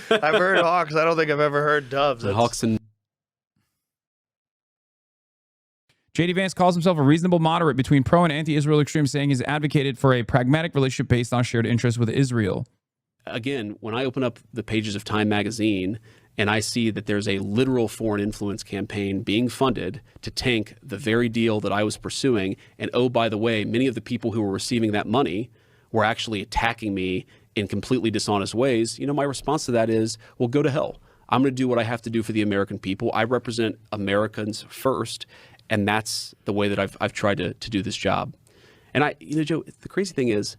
I've heard hawks. I don't think I've ever heard doves. Hawks and JD Vance calls himself a reasonable moderate between pro and anti-Israel extremes, saying he's advocated for a pragmatic relationship based on shared interests with Israel. Again, when I open up the pages of Time magazine and I see that there's a literal foreign influence campaign being funded to tank the very deal that I was pursuing, and oh, by the way, many of the people who were receiving that money were actually attacking me in completely dishonest ways, my response to that is, well, go to hell. I'm going to do what I have to do for the American people. I represent Americans first, and that's the way that I've tried to do this job. And Joe, the crazy thing is,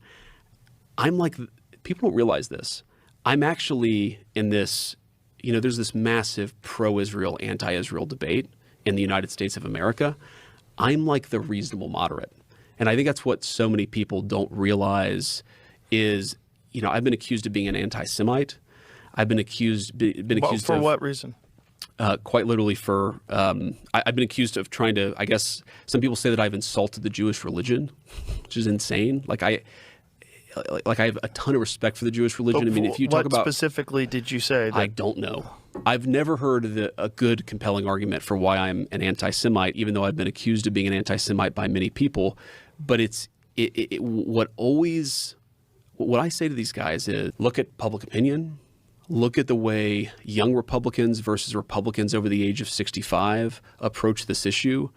people don't realize this. I'm actually in this, there's this massive pro-Israel, anti-Israel debate in the United States of America. I'm like the reasonable moderate. And I think that's what so many people don't realize is, I've been accused of being an anti-Semite. I've been accused for what reason? Quite literally I've been accused of trying to, I guess some people say that I've insulted the Jewish religion, which is insane. I have a ton of respect for the Jewish religion. But I mean, if you talk about... What specifically did you say? I don't know. I've never heard a good, compelling argument for why I'm an anti-Semite, even though I've been accused of being an anti-Semite by many people. But what I say to these guys is, look at public opinion, look at the way young Republicans versus Republicans over the age of 65 approach this issue.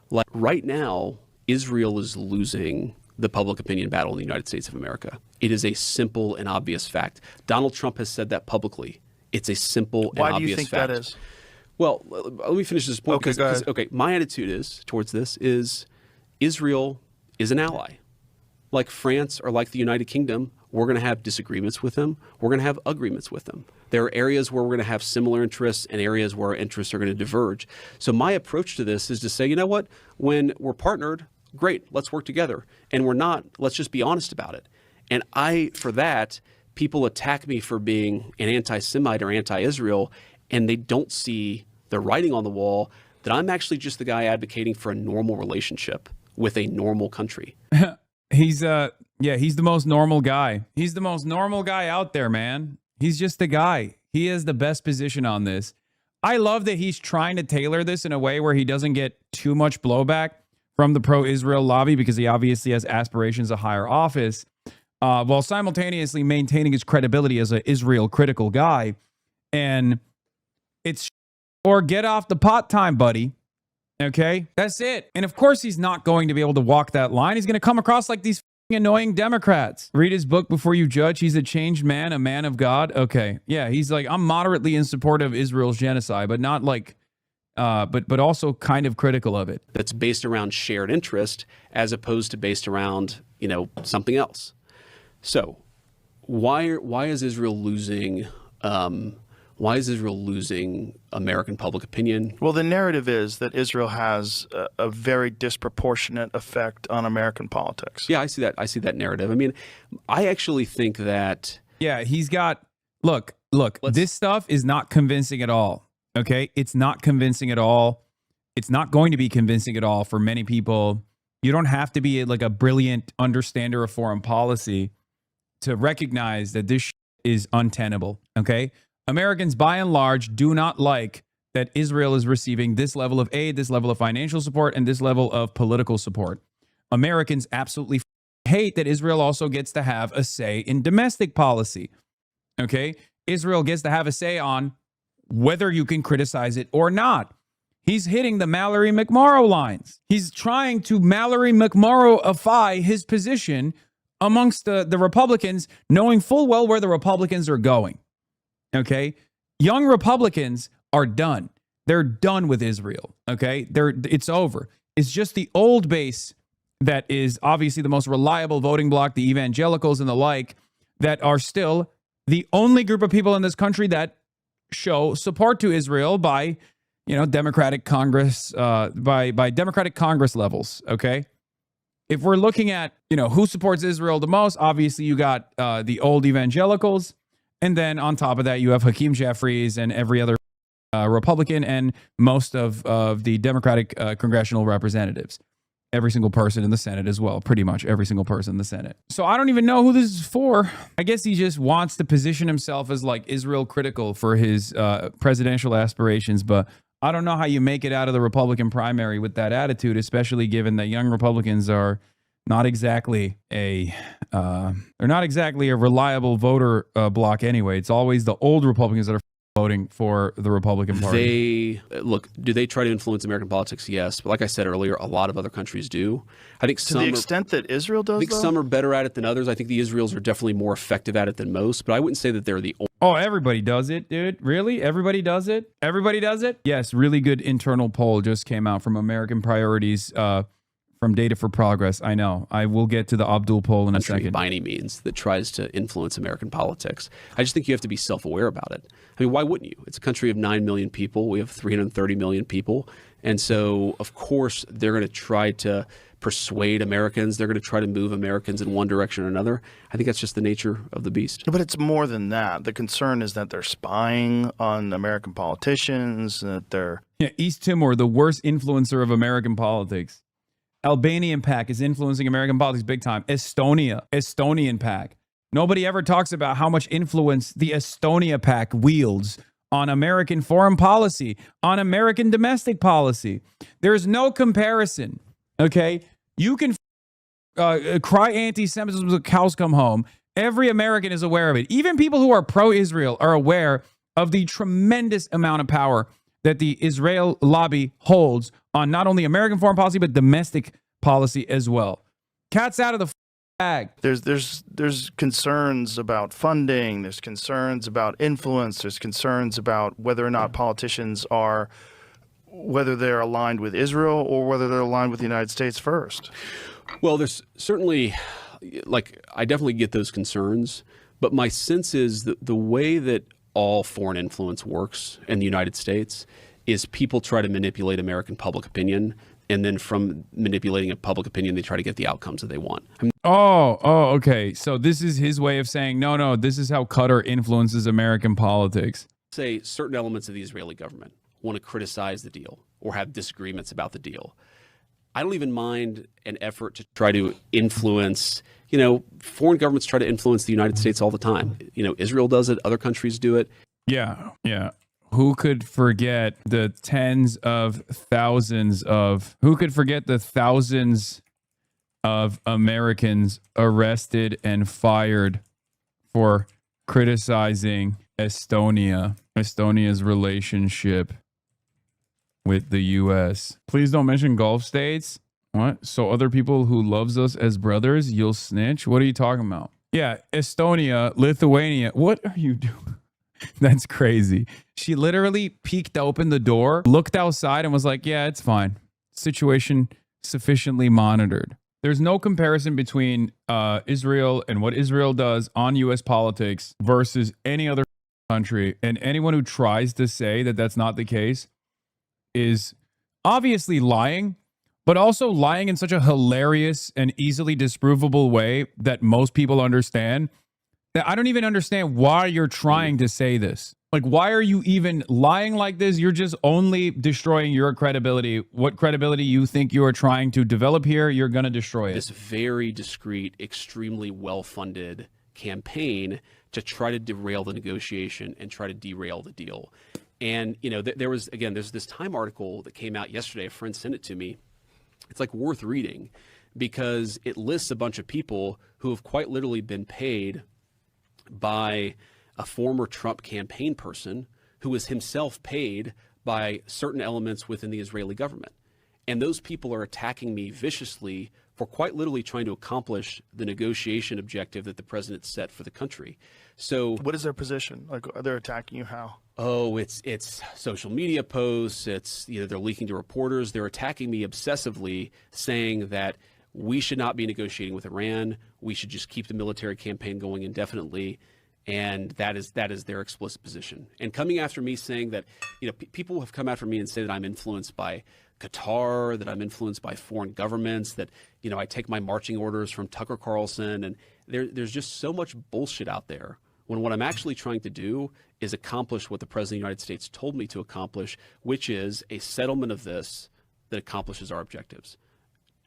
Like right now, Israel is losing the public opinion battle in the United States of America. It is a simple and obvious fact. Donald Trump has said that publicly. It's a simple and obvious fact. Why do you think that is? Well, let me finish this point. Okay, go ahead. Okay, my attitude towards this is Israel is an ally. Like France or like the United Kingdom, we're going to have disagreements with them. We're going to have agreements with them. There are areas where we're going to have similar interests and areas where our interests are going to diverge. So my approach to this is to say, you know what? When we're partnered, great, let's work together. And we're not, let's just be honest about it. And for that, people attack me for being an anti-Semite or anti-Israel, and they don't see the writing on the wall that I'm actually just the guy advocating for a normal relationship with a normal country. He's the most normal guy. He's the most normal guy out there, man. He's just the guy. He has the best position on this. I love that he's trying to tailor this in a way where he doesn't get too much blowback from the pro-Israel lobby, because he obviously has aspirations of higher office, while simultaneously maintaining his credibility as an Israel critical guy. And it's or get off the pot time, buddy. Okay, that's it. And of course, he's not going to be able to walk that line. He's going to come across like these annoying Democrats. Read his book before you judge. He's a changed man, a man of God. Okay, yeah, he's like, I'm moderately in support of Israel's genocide, but not like, but also kind of critical of it. That's based around shared interest as opposed to based around, something else. So, why is Israel losing? Why is Israel losing American public opinion? Well, the narrative is that Israel has a very disproportionate effect on American politics. Yeah, I see that. I see that narrative. I mean, I actually think that... Yeah, he's got... Look, this stuff is not convincing at all, okay? It's not convincing at all. It's not going to be convincing at all for many people. You don't have to be like a brilliant understander of foreign policy to recognize that this is untenable, okay? Americans, by and large, do not like that Israel is receiving this level of aid, this level of financial support, and this level of political support. Americans absolutely hate that Israel also gets to have a say in domestic policy. Okay? Israel gets to have a say on whether you can criticize it or not. He's hitting the Mallory McMorrow lines. He's trying to Mallory McMorrow-ify his position amongst the Republicans, knowing full well where the Republicans are going. Okay, young Republicans are done. They're done with Israel. Okay, it's over. It's just the old base that is obviously the most reliable voting bloc, the evangelicals and the like, that are still the only group of people in this country that show support to Israel by, Democratic Congress, by Democratic Congress levels. Okay, if we're looking at, who supports Israel the most, obviously you got the old evangelicals. And then on top of that, you have Hakeem Jeffries and every other Republican and most of the Democratic congressional representatives. every single person in the Senate as well, pretty much every single person in the Senate. So I don't even know who this is for. I guess he just wants to position himself as like Israel critical for his presidential aspirations, but I don't know how you make it out of the Republican primary with that attitude, especially given that young Republicans are not exactly a reliable voter block anyway. It's always the old Republicans that are voting for the Republican Party. Do they try to influence American politics? Yes. But like I said earlier, a lot of other countries do. I think to the extent that Israel does, I think some are better at it than others. I think the Israelis are definitely more effective at it than most, but I wouldn't say that they're the only. Oh, everybody does it, dude. Really? Everybody does it? Everybody does it? Yes, really good internal poll just came out from American Priorities from Data for Progress. I know. I will get to the Abdul poll in a second. By any means that tries to influence American politics. I just think you have to be self-aware about it. I mean, why wouldn't you? It's a country of 9 million people. We have 330 million people. And so, of course, they're going to try to persuade Americans. They're going to try to move Americans in one direction or another. I think that's just the nature of the beast. But it's more than that. The concern is that they're spying on American politicians, that they're... Yeah, East Timor, the worst influencer of American politics. Albanian PAC is influencing American politics big time. Estonian PAC. Nobody ever talks about how much influence the Estonia PAC wields on American foreign policy, on American domestic policy. There's no comparison, okay? You can cry anti-Semitism until cows come home. Every American is aware of it. Even people who are pro-Israel are aware of the tremendous amount of power that the Israel lobby holds on not only American foreign policy, but domestic policy as well. Cat's out of the bag. There's concerns about funding. There's concerns about influence. There's concerns about whether or not politicians are, whether they're aligned with Israel or whether they're aligned with the United States first. Well, there's certainly, I definitely get those concerns, but my sense is that the way that all foreign influence works in the United States is people try to manipulate American public opinion, and then from manipulating a public opinion, they try to get the outcomes that they want. Okay. So this is his way of saying, no, this is how Qatar influences American politics. Say certain elements of the Israeli government want to criticize the deal or have disagreements about the deal. I don't even mind an effort to try to influence, foreign governments try to influence the United States all the time. Israel does it, other countries do it. Yeah. Who could forget the thousands of Americans arrested and fired for criticizing Estonia's relationship with the U.S. Please don't mention Gulf states. What? So other people who loves us as brothers, you'll snitch? What are you talking about? Yeah, Estonia, Lithuania. What are you doing? That's crazy. She literally peeked open the door, looked outside, and was like, yeah, it's fine. Situation sufficiently monitored. There's no comparison between Israel and what Israel does on U.S. politics versus any other country. And anyone who tries to say that that's not the case is obviously lying, but also lying in such a hilarious and easily disprovable way that most people understand. I don't even understand why you're trying to say this. Like, why are you even lying like this? You're just only destroying your credibility. What credibility you think you are trying to develop here, you're going to destroy it. This very discreet, extremely well-funded campaign to try to derail the negotiation and try to derail the deal. And, there's this Time article that came out yesterday. A friend sent it to me. It's worth reading because it lists a bunch of people who have quite literally been paid by a former Trump campaign person who was himself paid by certain elements within the Israeli government. And those people are attacking me viciously for quite literally trying to accomplish the negotiation objective that the president set for the country. So what is their position? Are they attacking you how? Oh, it's social media posts. It's, they're leaking to reporters. They're attacking me obsessively, saying that we should not be negotiating with Iran. We should just keep the military campaign going indefinitely. And that is their explicit position. And coming after me saying that, people have come after me and say that I'm influenced by Qatar, that I'm influenced by foreign governments, that, I take my marching orders from Tucker Carlson. And there's just so much bullshit out there when what I'm actually trying to do is accomplish what the President of the United States told me to accomplish, which is a settlement of this that accomplishes our objectives.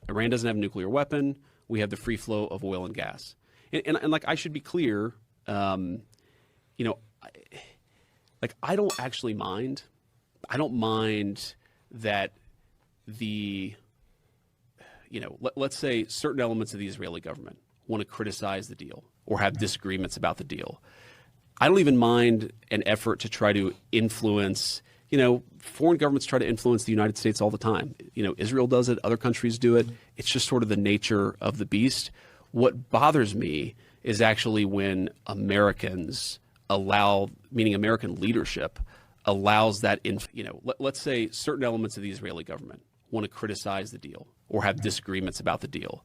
Iran doesn't have a nuclear weapon. We have the free flow of oil and gas. And like, I should be clear, you know, I don't actually mind. I don't mind that the, you know, let's say certain elements of the Israeli government want to criticize the deal or have disagreements about the deal. I don't even mind an effort to try to influence, you know, foreign governments try to influence the United States all the time. You know, Israel does it, other countries do it. It's just sort of the nature of the beast. What bothers me is actually when Americans allow, meaning American leadership, allows that, you know, let's say certain elements of the Israeli government want to criticize the deal or have disagreements about the deal.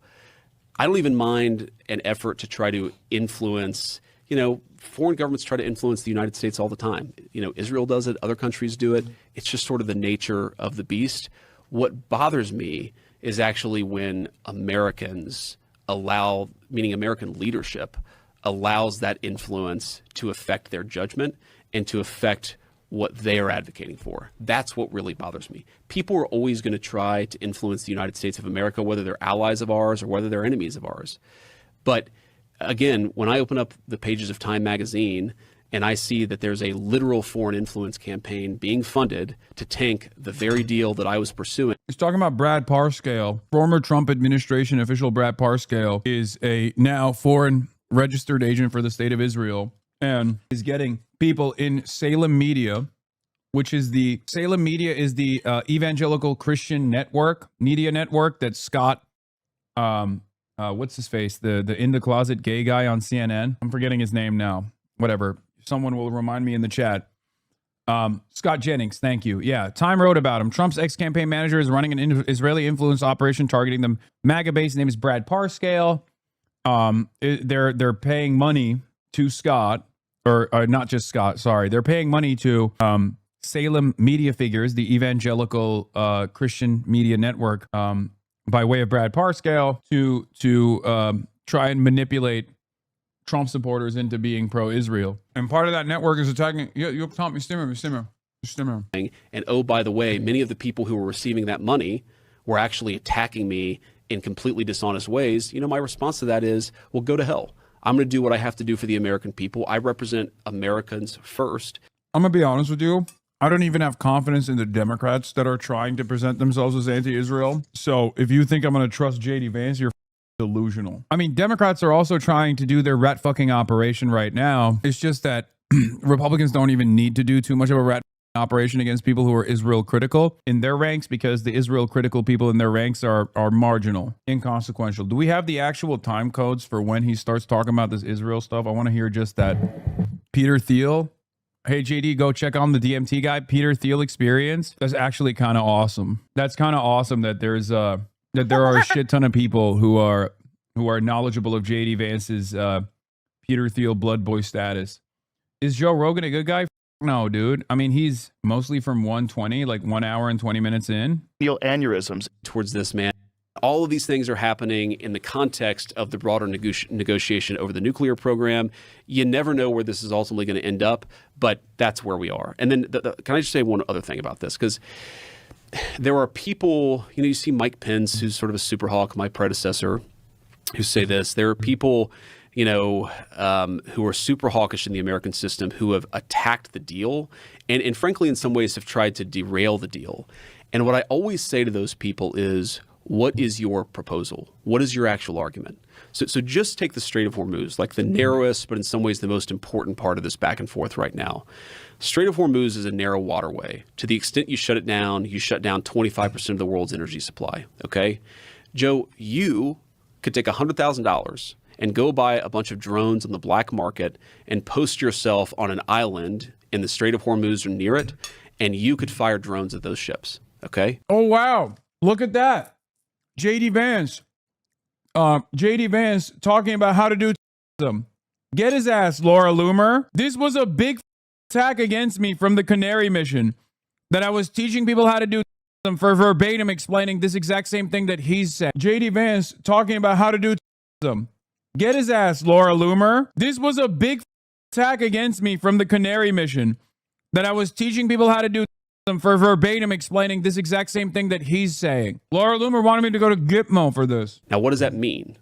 I don't even mind an effort to try to influence, you know, foreign governments try to influence the United States all the time. You know, Israel does it, other countries do it. It's just sort of the nature of the beast. What bothers me is actually when Americans allow, meaning American leadership, allows that influence to affect their judgment and to affect what they are advocating for. That's what really bothers me. People are always going to try to influence the United States of America, whether they're allies of ours or whether they're enemies of ours. But again, when I open up the pages of Time magazine and I see that there's a literal foreign influence campaign being funded to tank the very deal that I was pursuing. He's talking about Brad Parscale. Former Trump administration official Brad Parscale is a now foreign registered agent for the state of Israel and is getting people in Salem Media, which is the evangelical Christian network, media network that Scott, what's his face? The in the closet gay guy on CNN. I'm forgetting his name now. Whatever. Someone will remind me in the chat. Scott Jennings, thank you. Yeah, Time wrote about him. Trump's ex-campaign manager is running an Israeli influence operation targeting the MAGA base. His name is Brad Parscale. They're paying money to Scott, or not just Scott. Sorry, they're paying money to Salem Media Figures, the evangelical Christian media network, by way of Brad Parscale to try and manipulate Trump supporters into being pro-Israel. And part of that network is attacking. You taught me, Stimmer. And oh, by the way, many of the people who were receiving that money were actually attacking me in completely dishonest ways. You know, my response to that is, well, go to hell. I'm going to do what I have to do for the American people. I represent Americans first. I'm going to be honest with you. I don't even have confidence in the Democrats that are trying to present themselves as anti-Israel. So if you think I'm going to trust JD Vance, you're delusional. I mean, Democrats are also trying to do their rat fucking operation right now. It's just that Republicans don't even need to do too much of a rat operation against people who are Israel critical in their ranks, because the Israel critical people in their ranks are marginal, inconsequential. Do we have the actual time codes for when he starts talking about this Israel stuff? I want to hear just that. Peter Thiel. Hey, JD, go check on the DMT guy. Peter Thiel experience. That's actually kind of awesome. That's kind of awesome that there's that there are a shit ton of people who are knowledgeable of JD Vance's Peter Thiel blood boy status. Is Joe Rogan a good guy? No, dude. I mean, he's mostly from 120, like 1 hour and 20 minutes in. Feel aneurysms towards this man. All of these things are happening in the context of the broader negotiation over the nuclear program. You never know where this is ultimately going to end up, but that's where we are. And then can I just say one other thing about this? Because there are people, you know, you see Mike Pence, who's sort of a super hawk, my predecessor, who say this. There are people, you know, who are super hawkish in the American system who have attacked the deal and frankly, in some ways have tried to derail the deal. And what I always say to those people is, what is your proposal? What is your actual argument? So just take the Strait of Hormuz, like the narrowest, but in some ways the most important part of this back and forth right now. Strait of Hormuz is a narrow waterway. To the extent you shut it down, you shut down 25% of the world's energy supply, okay? Joe, you could take $100,000 and go buy a bunch of drones on the black market and post yourself on an island in the Strait of Hormuz or near it, and you could fire drones at those ships, okay? Oh, wow. Look at that. JD Vance. JD Vance talking about how to do them. Get his ass, Laura Loomer. This was a big attack against me from the Canary mission, that I was teaching people how to do them, for verbatim explaining this exact same thing that he's said. JD Vance talking about how to do them. Get his ass, Laura Loomer. This was a big attack against me from the Canary mission, that I was teaching people how to do for verbatim explaining this exact same thing that he's saying. Laura Loomer wanted me to go to Gitmo for this. Now, what does that mean?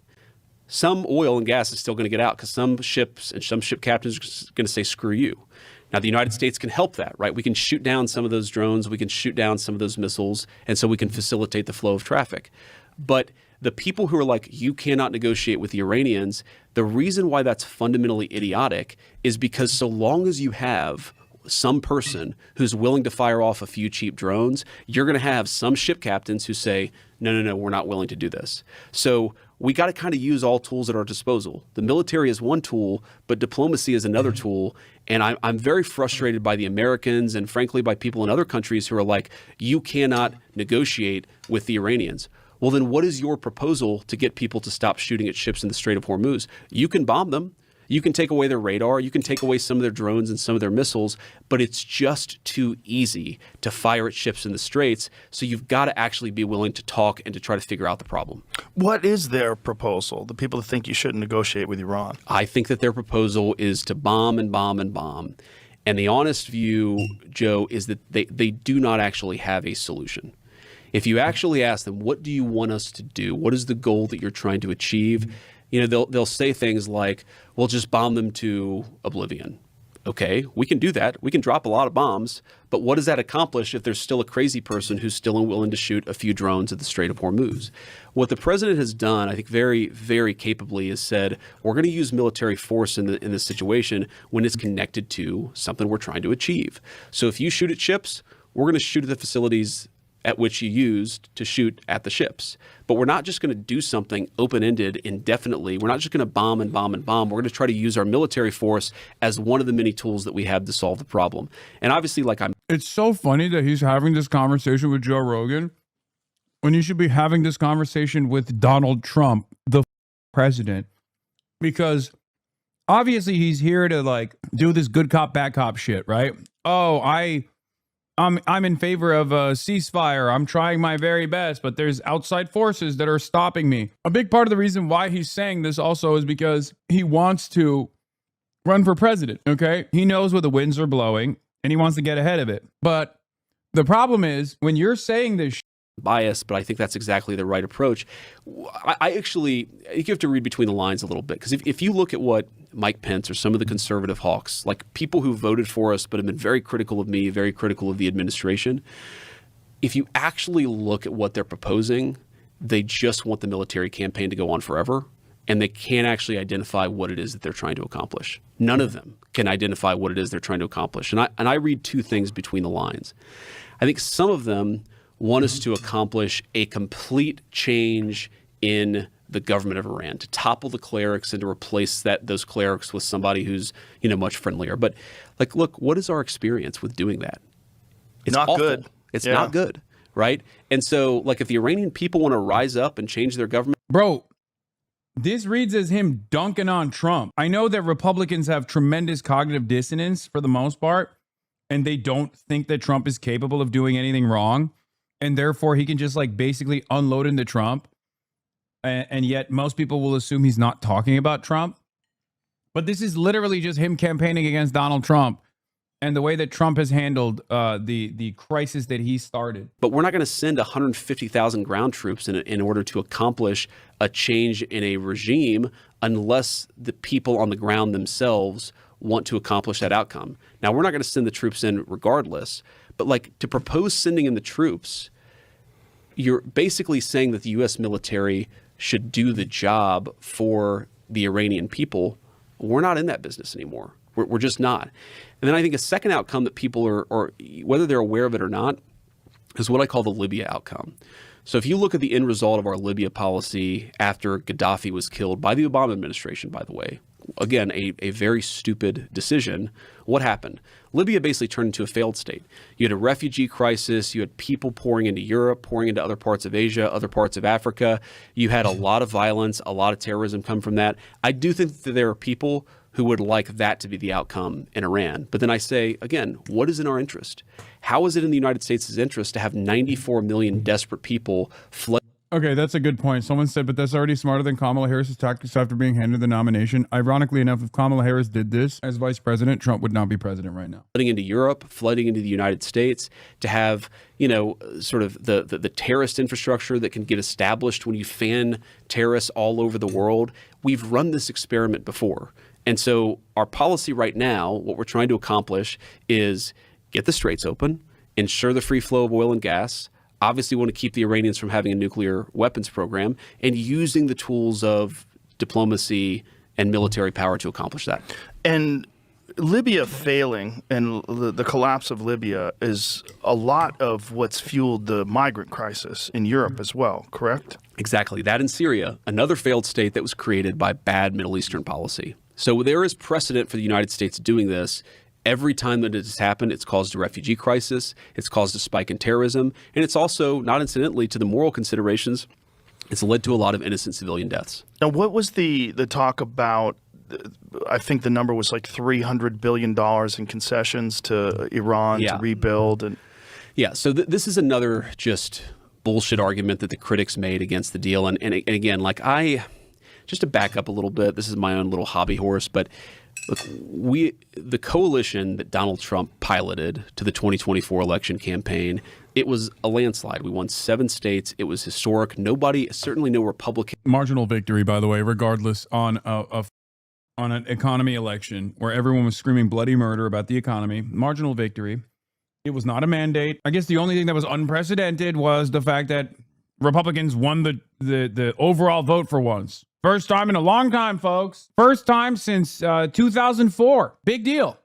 Some oil and gas is still going to get out because some ships and some ship captains are going to say, screw you. Now, the United States can help that, right? We can shoot down some of those drones. We can shoot down some of those missiles. And so we can facilitate the flow of traffic. But the people who are like, you cannot negotiate with the Iranians, the reason why that's fundamentally idiotic is because so long as you have some person who's willing to fire off a few cheap drones, you're going to have some ship captains who say, no, we're not willing to do this. So we got to kind of use all tools at our disposal. The military is one tool, but diplomacy is another tool. And I'm very frustrated by the Americans and frankly by people in other countries who are like, you cannot negotiate with the Iranians. Well, then what is your proposal to get people to stop shooting at ships in the Strait of Hormuz? You can bomb them. You can take away their radar. You can take away some of their drones and some of their missiles, but it's just too easy to fire at ships in the straits. So you've got to actually be willing to talk and to try to figure out the problem. What is their proposal? The people that think you shouldn't negotiate with Iran. I think that their proposal is to bomb and bomb and bomb. And the honest view, Joe, is that they do not actually have a solution. If you actually ask them, what do you want us to do? What is the goal that you're trying to achieve? You know, they'll say things like, we'll just bomb them to oblivion. Okay, we can do that. We can drop a lot of bombs, but what does that accomplish if there's still a crazy person who's still unwilling to shoot a few drones at the Strait of Hormuz? What the president has done, I think very, very capably, is said, we're going to use military force in this situation when it's connected to something we're trying to achieve. So if you shoot at ships, we're going to shoot at the facilities at which you used to shoot at the ships. But we're not just going to do something open-ended indefinitely. We're not just going to bomb and bomb and bomb. We're going to try to use our military force as one of the many tools that we have to solve the problem. And obviously, It's so funny that he's having this conversation with Joe Rogan when he should be having this conversation with Donald Trump, the president. Because obviously he's here to like do this good cop, bad cop shit, right? Oh, I'm in favor of a ceasefire. I'm trying my very best, but there's outside forces that are stopping me. A big part of the reason why he's saying this also is because he wants to run for president, okay? He knows where the winds are blowing and he wants to get ahead of it. But the problem is when you're saying this bias, but I think that's exactly the right approach. I actually, you have to read between the lines a little bit, because if you look at what Mike Pence or some of the conservative hawks, like people who voted for us but have been very critical of me, very critical of the administration, if you actually look at what they're proposing, they just want the military campaign to go on forever, and they can't actually identify what it is that they're trying to accomplish. None of them can identify what it is they're trying to accomplish. And I read two things between the lines. I think some of them want us to accomplish a complete change in the government of Iran, to topple the clerics and to replace those clerics with somebody who's, much friendlier. But like, look, what is our experience with doing that? It's not awful. good. It's not good, right? And so, like, if the Iranian people want to rise up and change their government, bro, this reads as him dunking on Trump. I know that Republicans have tremendous cognitive dissonance for the most part, and they don't think that Trump is capable of doing anything wrong. And therefore, he can just like basically unload into Trump. And yet most people will assume he's not talking about Trump. But this is literally just him campaigning against Donald Trump and the way that Trump has handled the crisis that he started. But we're not going to send 150,000 ground troops in order to accomplish a change in a regime unless the people on the ground themselves want to accomplish that outcome. Now, we're not going to send the troops in regardless. But like, to propose sending in the troops, you're basically saying that the U.S. military should do the job for the Iranian people. We're not in that business anymore. We're just not. And then I think a second outcome that people are, whether they're aware of it or not, is what I call the Libya outcome. So if you look at the end result of our Libya policy after Gaddafi was killed by the Obama administration, by the way, again, a very stupid decision. What happened? Libya basically turned into a failed state. You had a refugee crisis. You had people pouring into Europe, pouring into other parts of Asia, other parts of Africa. You had a lot of violence, a lot of terrorism come from that. I do think that there are people who would like that to be the outcome in Iran. But then I say, again, what is in our interest? How is it in the United States' interest to have 94 million desperate people flood? Okay, that's a good point. Someone said, but that's already smarter than Kamala Harris's tactics after being handed the nomination. Ironically enough, if Kamala Harris did this as vice president, Trump would not be president right now. Flooding into Europe, flooding into the United States, to have, sort of the terrorist infrastructure that can get established when you fan terrorists all over the world. We've run this experiment before. And so our policy right now, what we're trying to accomplish is get the straits open, ensure the free flow of oil and gas, obviously want to keep the Iranians from having a nuclear weapons program, and using the tools of diplomacy and military power to accomplish that. And Libya failing and the collapse of Libya is a lot of what's fueled the migrant crisis in Europe as well, correct? Exactly. That in Syria, another failed state that was created by bad Middle Eastern policy. So there is precedent for the United States doing this. Every time that it has happened, it's caused a refugee crisis, it's caused a spike in terrorism, and it's also, not incidentally to the moral considerations, it's led to a lot of innocent civilian deaths. Now, what was the talk about? I think the number was like $300 billion in concessions to Iran to rebuild. And so this is another just bullshit argument that the critics made against the deal. And again, just to back up a little bit, this is my own little hobby horse, but look, the coalition that Donald Trump piloted to the 2024 election campaign, it was a landslide. We won 7 states. It was historic. Nobody, certainly no Republican. Marginal victory, by the way, regardless, on an economy election where everyone was screaming bloody murder about the economy. Marginal victory. It was not a mandate. I guess the only thing that was unprecedented was the fact that Republicans won the overall vote for once. First time in a long time, folks. First time since 2004. Big deal.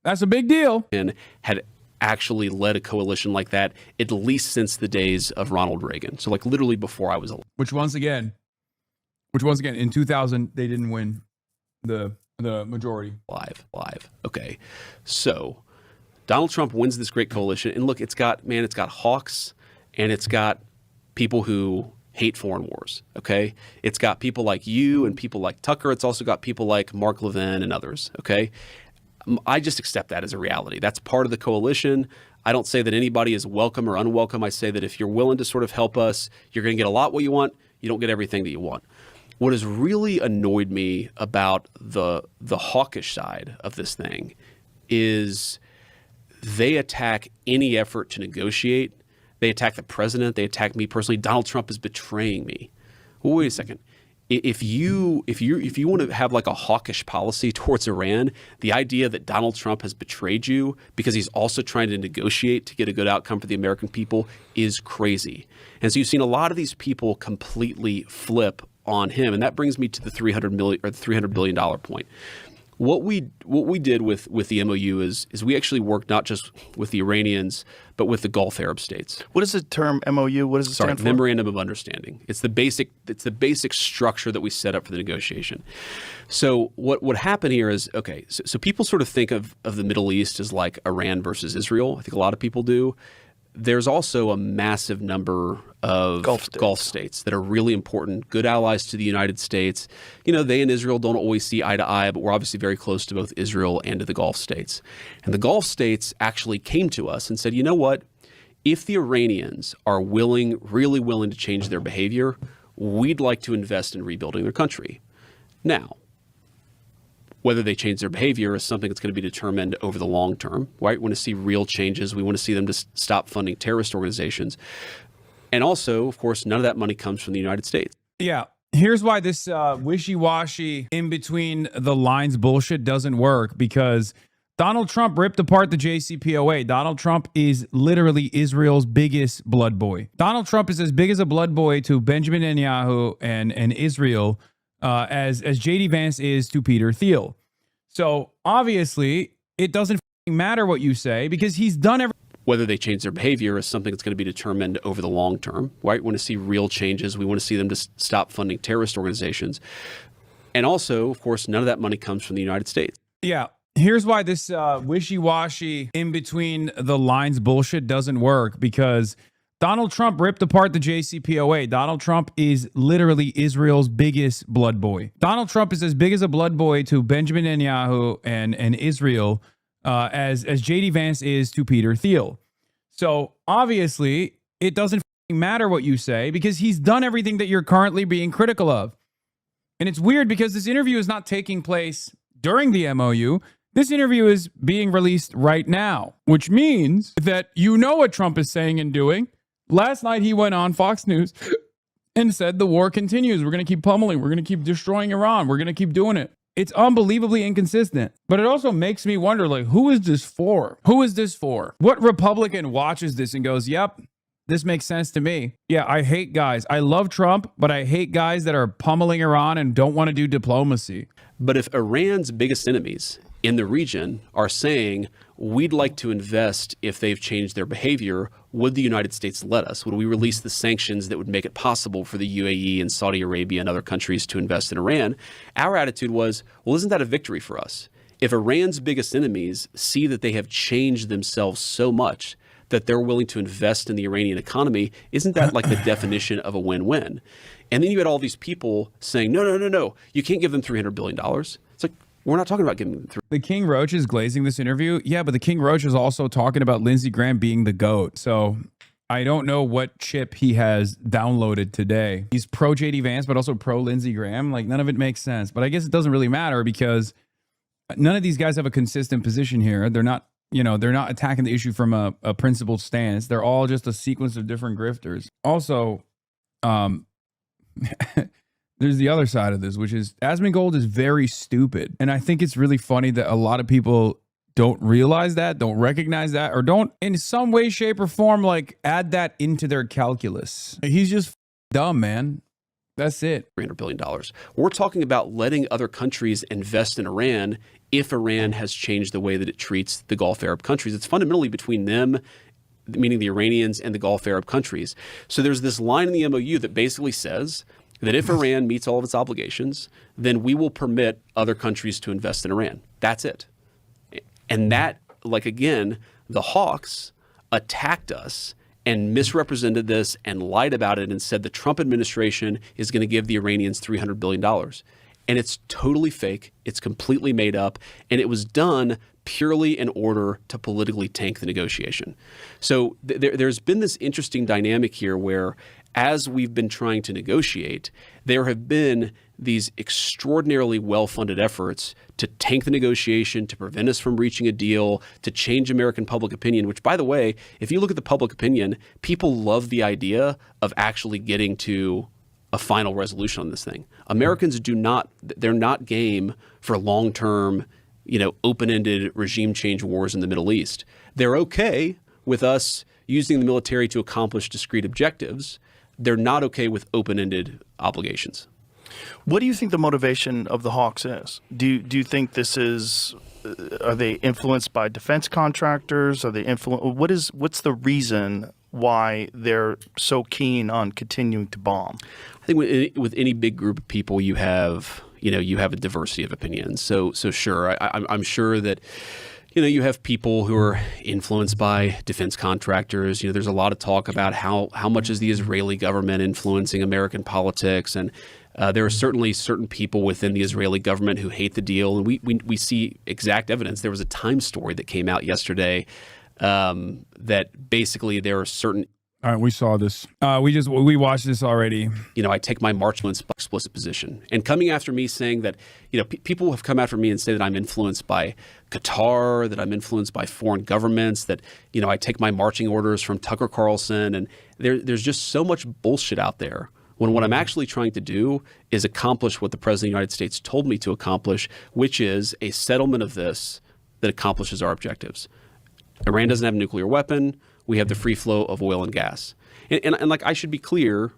That's a big deal. And had actually led a coalition like that at least since the days of Ronald Reagan. So literally before I was alive. Which once again, in 2000, they didn't win the majority. Live. Okay. So Donald Trump wins this great coalition. And look, it's got hawks and it's got people who hate foreign wars, okay? It's got people like you and people like Tucker. It's also got people like Mark Levin and others, okay? I just accept that as a reality. That's part of the coalition. I don't say that anybody is welcome or unwelcome. I say that if you're willing to sort of help us, you're going to get a lot what you want. You don't get everything that you want. What has really annoyed me about the hawkish side of this thing is they attack any effort to negotiate. They attack the president. They attack me personally. Donald Trump is betraying me. Well, wait a second. If you want to have a hawkish policy towards Iran, the idea that Donald Trump has betrayed you because he's also trying to negotiate to get a good outcome for the American people is crazy. And so you've seen a lot of these people completely flip on him, and that brings me to the $300 billion point. What we did with the MOU is we actually worked not just with the Iranians, but with the Gulf Arab states. what is the term MOU? What does it stand for? Memorandum of Understanding. It's the basic structure that we set up for the negotiation. So what happened here is, okay, so people sort of think of the Middle East as like Iran versus Israel. I think a lot of people do. There's also a massive number of Gulf states that are really important, good allies to the United States. They and Israel don't always see eye to eye, but we're obviously very close to both Israel and to the Gulf states. And the Gulf states actually came to us and said, you know what? If the Iranians are really willing to change their behavior, we'd like to invest in rebuilding their country. Now, whether they change their behavior is something that's going to be determined over the long term, right? We want to see real changes. We want to see them to stop funding terrorist organizations. And also, of course, none of that money comes from the United States. Yeah. Here's why this wishy-washy in between the lines bullshit doesn't work, because Donald Trump ripped apart the JCPOA. Donald Trump is literally Israel's biggest blood boy. Donald Trump is as big as a blood boy to Benjamin Netanyahu and Israel as J.D. Vance is to Peter Thiel. So obviously, it doesn't matter what you say because he's done everything. Whether they change their behavior is something that's going to be determined over the long term, right? We want to see real changes. We want to see them to stop funding terrorist organizations. And also, of course, none of that money comes from the United States. Yeah. Here's why this wishy-washy in between the lines bullshit doesn't work, because Donald Trump ripped apart the JCPOA. Donald Trump is literally Israel's biggest blood boy. Donald Trump is as big as a blood boy to Benjamin Netanyahu and Israel as J.D. Vance is to Peter Thiel. So obviously, it doesn't matter what you say because he's done everything that you're currently being critical of. And it's weird because this interview is not taking place during the MOU. This interview is being released right now, which means that you know what Trump is saying and doing. Last night he went on Fox News and said the war continues. We're going to keep pummeling. We're going to keep destroying Iran. We're going to keep doing it. It's unbelievably inconsistent. But it also makes me wonder, like, who is this for? Who is this for? What Republican watches this and goes, yep, this makes sense to me. Yeah, I hate guys. I love Trump, but I hate guys that are pummeling Iran and don't want to do diplomacy. But if Iran's biggest enemies in the region are saying, we'd like to invest if they've changed their behavior, would the United States let us? Would we release the sanctions that would make it possible for the UAE and Saudi Arabia and other countries to invest in Iran? Our attitude was, well, isn't that a victory for us? If Iran's biggest enemies see that they have changed themselves so much that they're willing to invest in the Iranian economy, isn't that like the definition of a win-win? And then you had all these people saying, no, you can't give them $300 billion. It's like, we're not talking about giving them The King Roach is glazing this interview. Yeah, but the King Roach is also talking about Lindsey Graham being the GOAT. So I don't know what chip he has downloaded today. He's pro JD Vance, but also pro Lindsey Graham. Like, none of it makes sense. But I guess it doesn't really matter because none of these guys have a consistent position here. They're not, they're not attacking the issue from a principled stance. They're all just a sequence of different grifters. Also, there's the other side of this, which is Asmongold is very stupid. And I think it's really funny that a lot of people don't realize that, don't recognize that, or don't in some way, shape, or form, like add that into their calculus. He's just dumb, man. That's it. $300 billion. We're talking about letting other countries invest in Iran if Iran has changed the way that it treats the Gulf Arab countries. It's fundamentally between them, meaning the Iranians, and the Gulf Arab countries. So there's this line in the MOU that basically says that if Iran meets all of its obligations, then we will permit other countries to invest in Iran. That's it. And that, like, again, the hawks attacked us and misrepresented this and lied about it and said the Trump administration is going to give the Iranians $300 billion. And it's totally fake. It's completely made up. And it was done purely in order to politically tank the negotiation. So there's been this interesting dynamic here where as we've been trying to negotiate, there have been these extraordinarily well-funded efforts to tank the negotiation, to prevent us from reaching a deal, to change American public opinion, which, by the way, if you look at the public opinion, people love the idea of actually getting to a final resolution on this thing. Americans they're not game for long-term, open-ended regime change wars in the Middle East. They're okay with us using the military to accomplish discrete objectives. They're not okay with open-ended obligations. What do you think the motivation of the hawks is? Do you think this is? Are they influenced by defense contractors? Are they what's the reason why they're so keen on continuing to bomb? I think with any big group of people, you have a diversity of opinions. So sure, I'm sure that. You have people who are influenced by defense contractors. There's a lot of talk about how much is the Israeli government influencing American politics. And there are certainly certain people within the Israeli government who hate the deal. And we see exact evidence. There was a Times story that came out yesterday that basically there are certain. All right, we saw this. We watched this already. I take my March explicit position. And coming after me saying that, people have come after me and say that I'm influenced by Qatar, that I'm influenced by foreign governments, that, I take my marching orders from Tucker Carlson. And there's just so much bullshit out there when what I'm actually trying to do is accomplish what the President of the United States told me to accomplish, which is a settlement of this that accomplishes our objectives. Iran doesn't have a nuclear weapon. We have the free flow of oil and gas. And like, I should be clear,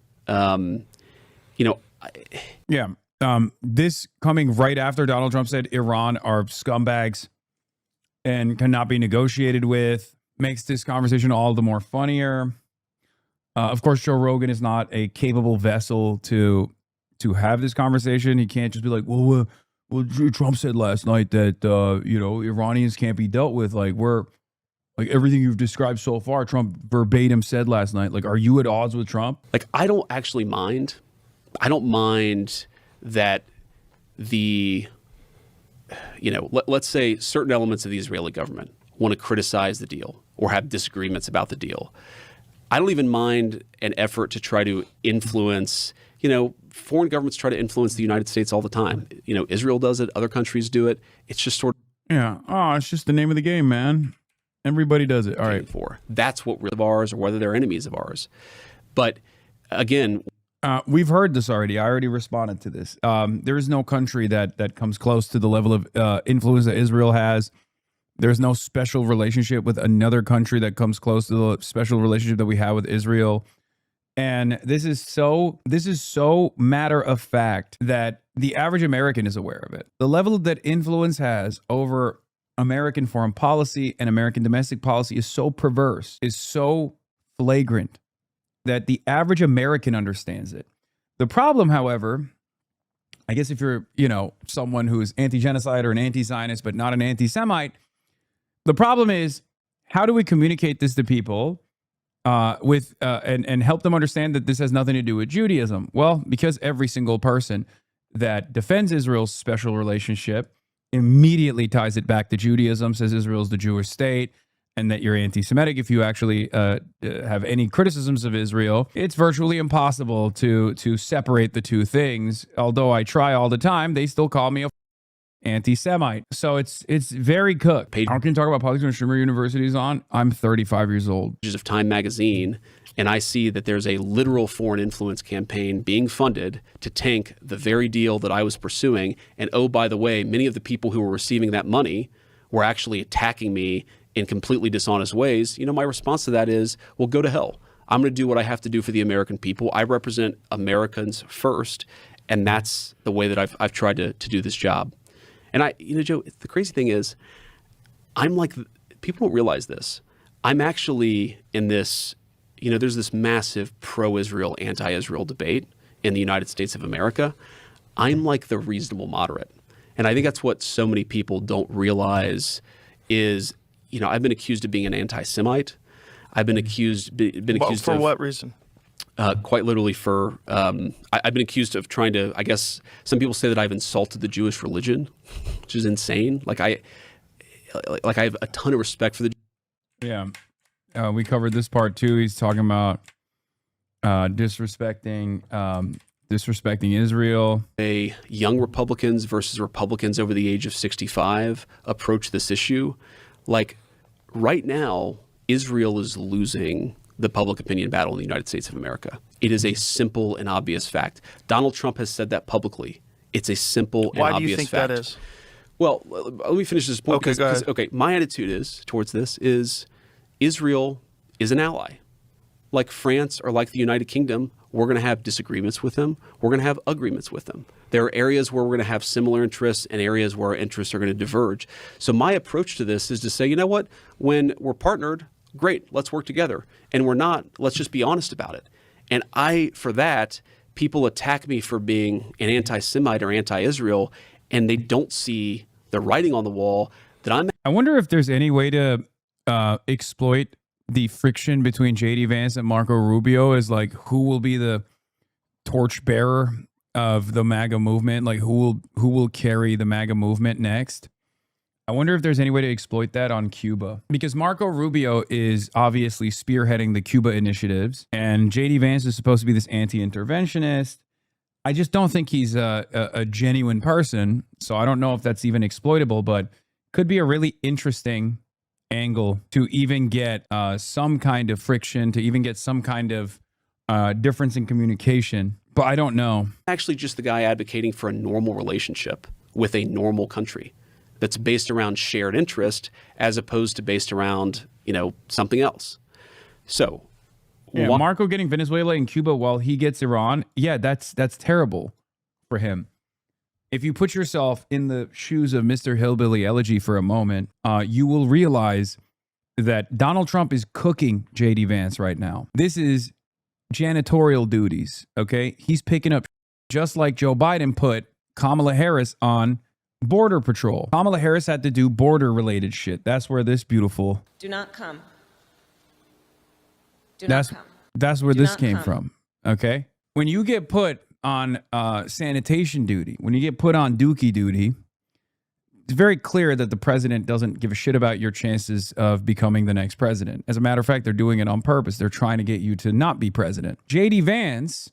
this coming right after Donald Trump said Iran are scumbags and cannot be negotiated with makes this conversation all the more funnier. Of course, Joe Rogan is not a capable vessel to have this conversation. He can't just be like, well, Trump said last night that, Iranians can't be dealt with. Like everything you've described so far, Trump verbatim said last night. Like, are you at odds with Trump? Like, I don't actually mind. I don't mind that let's say certain elements of the Israeli government want to criticize the deal or have disagreements about the deal. I don't even mind an effort to try to influence, foreign governments try to influence the United States all the time. Israel does it, other countries do it. It's just sort of it's just the name of the game, man. Everybody does it. All right. That's what we're of ours, or whether they're enemies of ours. But again, we've heard this already. I already responded to this. There is no country that comes close to the level of influence that Israel has. There's no special relationship with another country that comes close to the special relationship that we have with Israel. And this is so matter of fact that the average American is aware of it. The level that influence has over American foreign policy and American domestic policy is so perverse, is so flagrant that the average American understands it. The problem, however, I guess if you're, someone who is anti-genocide or an anti-Zionist but not an anti-Semite, the problem is, how do we communicate this to people and help them understand that this has nothing to do with Judaism? Well, because every single person that defends Israel's special relationship immediately ties it back to Judaism, says Israel's the Jewish state, and that you're anti-Semitic if you actually have any criticisms of Israel. It's virtually impossible to separate the two things. Although I try all the time, they still call me a anti-Semite. So it's very cooked. How can you talk about politics when Shimmer University is on? I'm 35 years old. Of Time magazine, and I see that there's a literal foreign influence campaign being funded to tank the very deal that I was pursuing. And oh, by the way, many of the people who were receiving that money were actually attacking me in completely dishonest ways. My response to that is, well, go to hell. I'm going to do what I have to do for the American people. I represent Americans first, and that's the way that I've tried to do this job. And Joe, the crazy thing is, people don't realize this. I'm actually in this, there's this massive pro-Israel, anti-Israel debate in the United States of America. I'm like the reasonable moderate. And I think that's what so many people don't realize is, I've been accused of being an anti-Semite. I've been accused for what reason? Quite literally for, I've been accused of trying to, I guess some people say that I've insulted the Jewish religion, which is insane. I have a ton of respect for the. Yeah. We covered this part too. He's talking about disrespecting Israel. Young Republicans versus Republicans over the age of 65 approach this issue. Right now, Israel is losing the public opinion battle in the United States of America. It is a simple and obvious fact. Donald Trump has said that publicly. It's a simple and obvious fact. Why do you think that is? Well, let me finish this point. Okay, go ahead. Okay, my attitude towards this is Israel is an ally. Like France or like the United Kingdom, we're going to have disagreements with them. We're going to have agreements with them. There are areas where we're going to have similar interests and areas where our interests are going to diverge. So my approach to this is to say, you know what? When we're partnered, great, let's work together. And we're not, let's just be honest about it. And for that, people attack me for being an anti-Semite or anti-Israel, and they don't see the writing on the wall that I'm. I wonder if there's any way to exploit the friction between JD Vance and Marco Rubio as who will be the torchbearer of the MAGA movement, who will carry the MAGA movement next. I wonder if there's any way to exploit that on Cuba, because Marco Rubio is obviously spearheading the Cuba initiatives, and JD Vance is supposed to be this anti-interventionist. I just don't think he's a genuine person, so I don't know if that's even exploitable, but could be a really interesting angle to even get some kind of friction, to even get some kind of difference in communication. But I don't know. Actually just the guy advocating for a normal relationship with a normal country that's based around shared interest as opposed to based around, something else. So yeah, Marco getting Venezuela and Cuba while he gets Iran, yeah, that's terrible for him. If you put yourself in the shoes of Mr. Hillbilly Elegy for a moment, you will realize that Donald Trump is cooking JD Vance right now. This is janitorial duties, okay? He's picking up just like Joe Biden put Kamala Harris on Border Patrol. Kamala Harris had to do border-related shit. That's where this beautiful... Do not come. Do not come. That's where this came from, okay? When you get put on sanitation duty, when you get put on dookie duty, it's very clear that the president doesn't give a shit about your chances of becoming the next president. As a matter of fact, they're doing it on purpose. They're trying to get you to not be president. JD Vance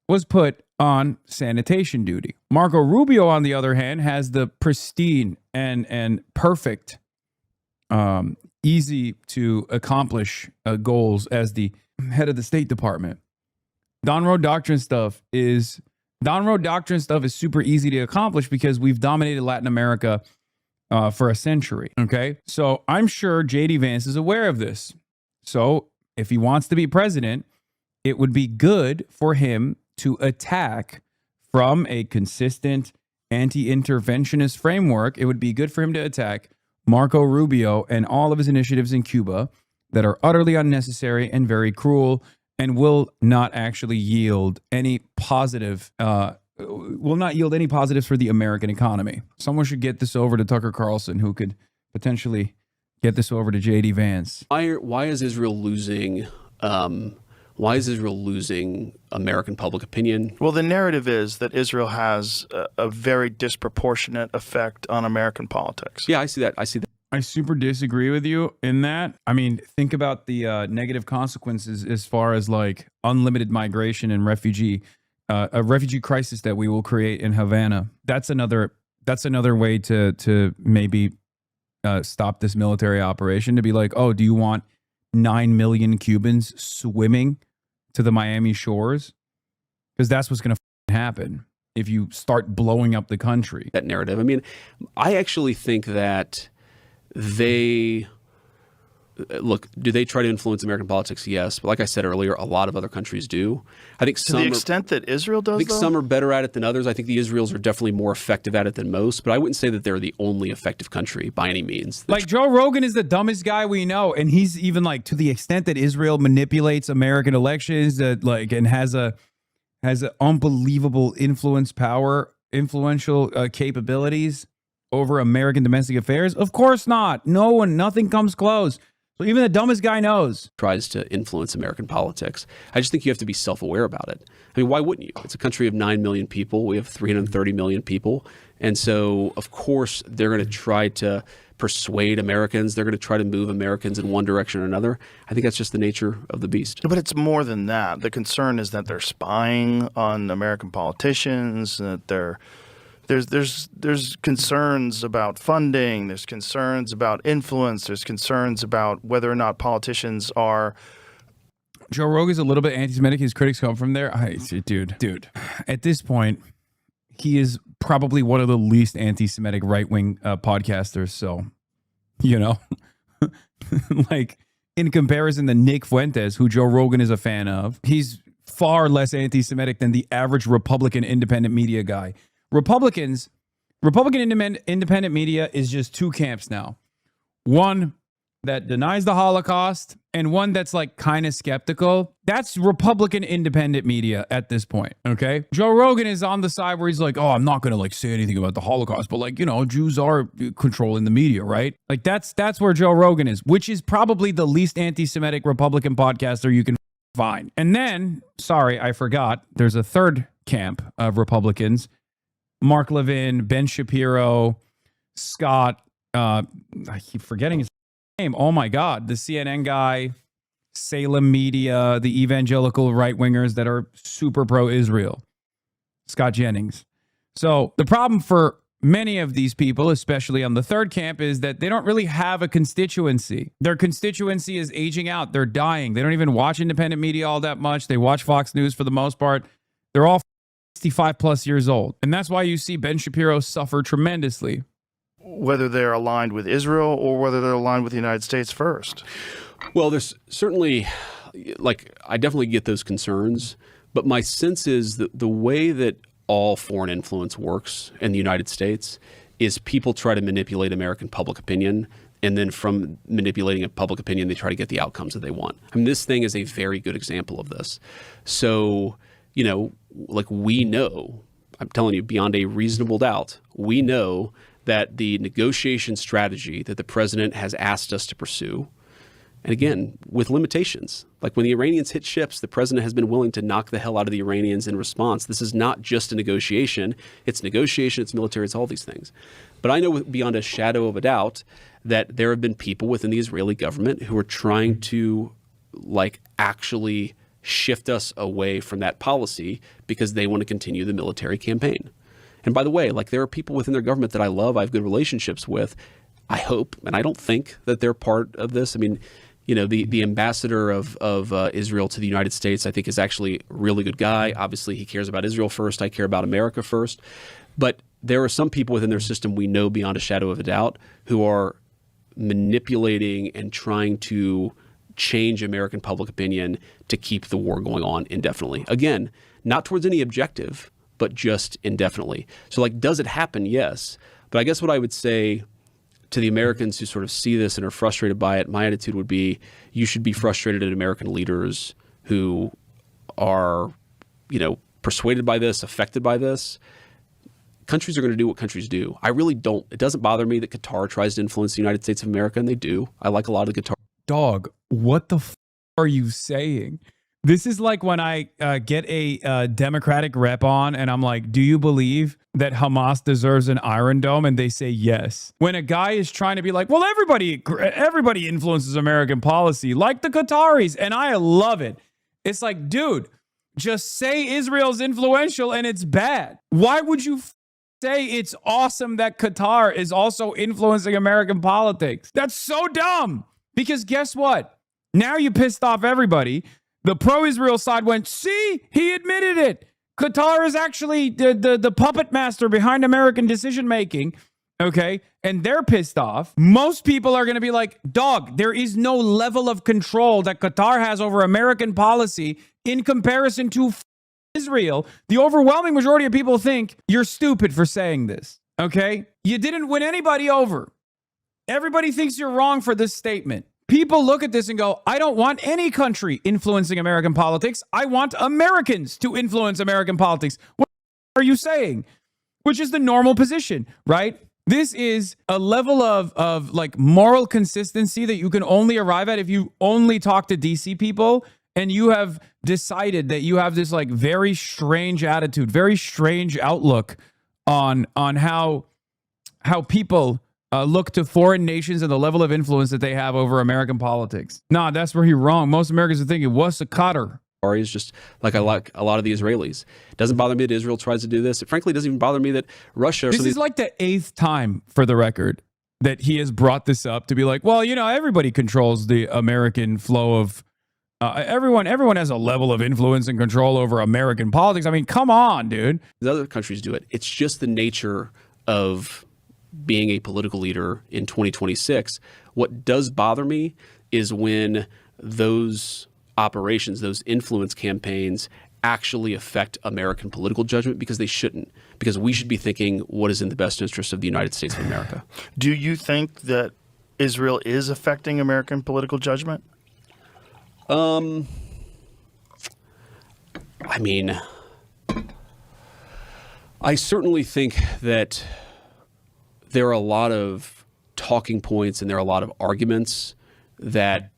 was put on sanitation duty. Marco Rubio, on the other hand, has the pristine and perfect, easy to accomplish goals as the head of the State Department. Don Road Doctrine stuff is super easy to accomplish because we've dominated Latin America for a century. Okay, so I'm sure JD Vance is aware of this. So if he wants to be president, it would be good for him to attack from a consistent anti-interventionist framework. It would be good for him to attack Marco Rubio and all of his initiatives in Cuba that are utterly unnecessary and very cruel and will not actually yield any positive, positives for the American economy. Someone should get this over to Tucker Carlson, who could potentially get this over to JD Vance. Why is Israel losing? Why is Israel losing American public opinion? Well, the narrative is that Israel has a very disproportionate effect on American politics. Yeah, I see that. I super disagree with you in that. I mean, think about the negative consequences as far as like unlimited migration and a refugee crisis that we will create in Havana. That's another way to maybe stop this military operation, to be like, oh, do you want 9 million Cubans swimming to the Miami shores? Because that's what's going to happen if you start blowing up the country. That narrative. I mean, I actually think that do they try to influence American politics? Yes. But like I said earlier, a lot of other countries do. I think to the extent that Israel does, I think some are better at it than others. I think the Israelis are definitely more effective at it than most, but I wouldn't say that they're the only effective country by any means. Like Joe Rogan is the dumbest guy we know. And he's even like, to the extent that Israel manipulates American elections, that like, and has an unbelievable influential capabilities over American domestic affairs? Of course not. Nothing comes close. So even the dumbest guy knows. Tries to influence American politics. I just think you have to be self-aware about it. I mean, why wouldn't you? It's a country of 9 million people. We have 330 million people. And so, of course, they're going to try to persuade Americans. They're going to try to move Americans in one direction or another. I think that's just the nature of the beast. But it's more than that. The concern is that they're spying on American politicians, that there's concerns about funding, there's concerns about influence, there's concerns about whether or not politicians are. Joe Rogan's a little bit anti-Semitic. His critics come from there. Dude, at this point, he is probably one of the least anti-Semitic right-wing podcasters. So, like in comparison to Nick Fuentes, who Joe Rogan is a fan of, he's far less anti-Semitic than the average Republican independent media guy. Republican independent media is just two camps now. One that denies the Holocaust and one that's like kind of skeptical. That's Republican independent media at this point, okay? Joe Rogan is on the side where he's like, oh, I'm not going to like say anything about the Holocaust, but like, Jews are controlling the media, right? Like that's where Joe Rogan is, which is probably the least anti-Semitic Republican podcaster you can find. And then, sorry, I forgot, there's a third camp of Republicans. Mark Levin, Ben Shapiro, Scott, I keep forgetting his name. Oh my God, the CNN guy, Salem Media, the evangelical right-wingers that are super pro-Israel, Scott Jennings. So the problem for many of these people, especially on the third camp, is that they don't really have a constituency. Their constituency is aging out. They're dying. They don't even watch independent media all that much. They watch Fox News for the most part. They're all 65 plus years old. And that's why you see Ben Shapiro suffer tremendously. Whether they're aligned with Israel or whether they're aligned with the United States first. Well, there's certainly, I definitely get those concerns, but my sense is that the way that all foreign influence works in the United States is people try to manipulate American public opinion, and then from manipulating a public opinion, they try to get the outcomes that they want. I mean, this thing is a very good example of this. So, we know, I'm telling you, beyond a reasonable doubt, we know that the negotiation strategy that the president has asked us to pursue And again, with limitations. Like when the Iranians hit ships, the president has been willing to knock the hell out of the Iranians in response. This is not just a negotiation. It's negotiation, it's military, it's all these things. But I know beyond a shadow of a doubt that there have been people within the Israeli government who are trying to like actually shift us away from that policy because they want to continue the military campaign. And by the way, like there are people within their government that I love, I have good relationships with. I hope, and I don't think that they're part of this. I mean, you know, the ambassador of Israel to the United States, I think, is actually a really good guy. Obviously, he cares about Israel first. I care about America first. But there are some people within their system we know beyond a shadow of a doubt who are manipulating and trying to change American public opinion to keep the war going on indefinitely. Again, not towards any objective, but just indefinitely. So, like, does it happen? Yes. But I guess what I would say to the Americans who sort of see this and are frustrated by it, my attitude would be you should be frustrated at American leaders who are, you know, persuaded by this, affected by this. Countries are going to do what countries do. I really don't. It doesn't bother me that Qatar tries to influence the United States of America, and they do. I like a lot of the Qatar. Dog, what the are you saying? This is like when I get a Democratic rep on and I'm like, do you believe that Hamas deserves an Iron Dome? And they say yes. When a guy is trying to be like, well, everybody influences American policy, like the Qataris, and I love it. It's like, dude, just say Israel's influential and it's bad. Why would you say it's awesome that Qatar is also influencing American politics? That's so dumb. Because guess what? Now you pissed off everybody. The pro-Israel side went, see, he admitted it. Qatar is actually the puppet master behind American decision-making, okay? And they're pissed off. Most people are going to be like, dog, there is no level of control that Qatar has over American policy in comparison to Israel. The overwhelming majority of people think you're stupid for saying this, okay? You didn't win anybody over. Everybody thinks you're wrong for this statement. People look at this and go, I don't want any country influencing American politics. I want Americans to influence American politics. What are you saying? Which is the normal position, right? This is a level of like moral consistency that you can only arrive at if you only talk to DC people and you have decided that you have this like very strange attitude, very strange outlook on how people look to foreign nations and the level of influence that they have over American politics. Nah, that's where you're wrong. Most Americans are thinking, what's a Qatar? Is just like I like a lot of the Israelis. It doesn't bother me that Israel tries to do this. It frankly doesn't even bother me that Russia... This is like the 8th time, for the record, that he has brought this up to be like, well, you know, everybody controls the American flow of... everyone has a level of influence and control over American politics. I mean, come on, dude. The other countries do it. It's just the nature of being a political leader in 2026. What does bother me is when those operations, those influence campaigns actually affect American political judgment, because they shouldn't, because we should be thinking what is in the best interest of the United States of America. Do you think that Israel is affecting American political judgment? I mean, I certainly think that there are a lot of talking points and there are a lot of arguments that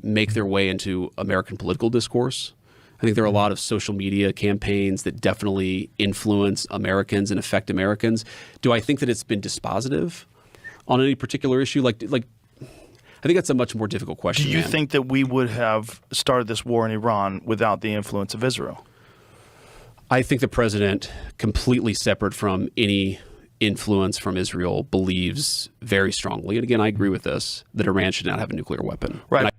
make their way into American political discourse. I think there are a lot of social media campaigns that definitely influence Americans and affect Americans. Do I think that it's been dispositive on any particular issue? Like, I think that's a much more difficult question. Do you think that we would have started this war in Iran without the influence of Israel? I think the president, completely separate from any influence from Israel, believes very strongly, and again, I agree with this, that Iran should not have a nuclear weapon. Right.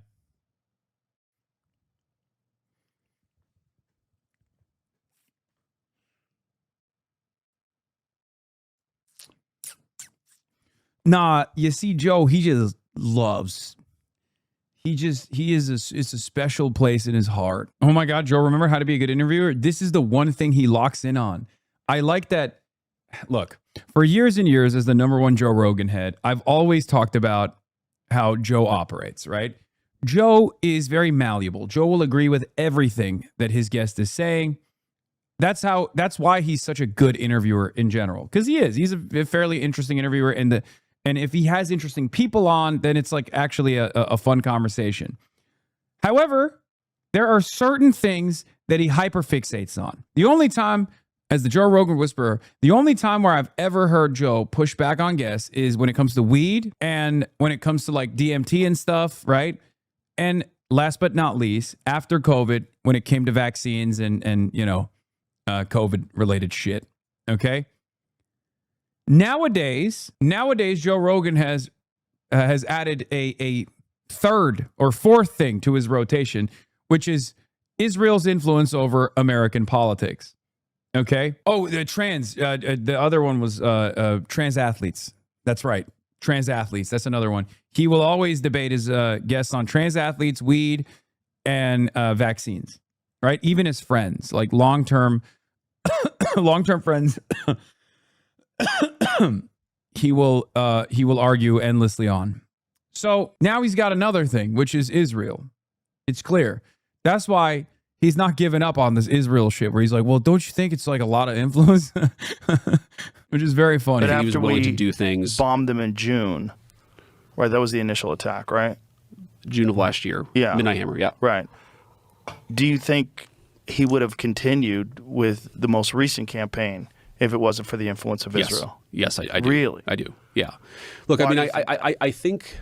Nah, you see, Joe, he just loves. It's a special place in his heart. Oh my God, Joe, remember how to be a good interviewer? This is the one thing he locks in on. I like that. Look, for years and years as the #1 Joe Rogan head, I've always talked about how Joe operates, right? Joe is very malleable. Joe will agree with everything that his guest is saying. That's why he's such a good interviewer in general, because he is. He's a fairly interesting interviewer, and And if he has interesting people on, then it's like actually a fun conversation. However, there are certain things that he hyperfixates on. The only time, as the Joe Rogan Whisperer, the only time where I've ever heard Joe push back on guests is when it comes to weed and when it comes to like DMT and stuff, right? And last but not least, after COVID, when it came to vaccines and COVID related shit. Okay. Nowadays, Joe Rogan has added a third or fourth thing to his rotation, which is Israel's influence over American politics. Okay. Oh, the other one was trans athletes. That's right. Trans athletes. That's another one. He will always debate his guests on trans athletes, weed, and vaccines. Right. Even his friends, like long-term friends, he will argue endlessly on. So now he's got another thing, which is Israel. It's clear. That's why he's not giving up on this Israel shit where he's like, well, don't you think it's like a lot of influence? Which is very funny. He was willing to do things. Bombed them in June. Right, that was the initial attack, right? June of last year. Yeah. Midnight Hammer, yeah. Right. Do you think he would have continued with the most recent campaign if it wasn't for the influence of Israel? Yes, I do. Really? I do, yeah. Look, Why I think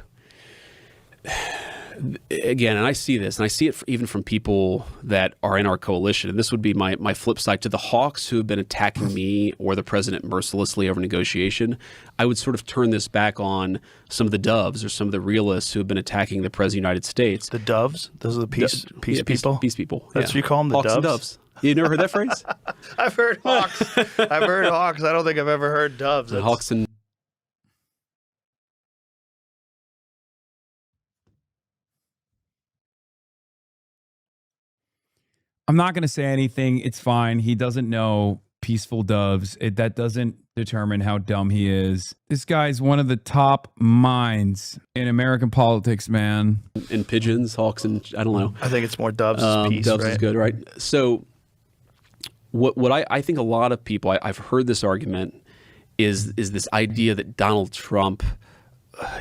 again, and I see this, and I see it even from people that are in our coalition, and this would be my flip side to the hawks who have been attacking me or the president mercilessly over negotiation. I would sort of turn this back on some of the doves or some of the realists who have been attacking the president of the United States. The doves? Those are the peace people? Peace people. That's what you call them, the hawks doves? And doves. You never heard that phrase? I've heard hawks. I've heard hawks. I don't think I've ever heard doves. Hawks and I'm not going to say anything. It's fine. He doesn't know peaceful doves. That doesn't determine how dumb he is. This guy's one of the top minds in American politics, man. and pigeons, hawks, and I don't know. I think it's more doves is peace, doves right? is good, right? So what I think a lot of people, I've heard this argument, is this idea that Donald Trump,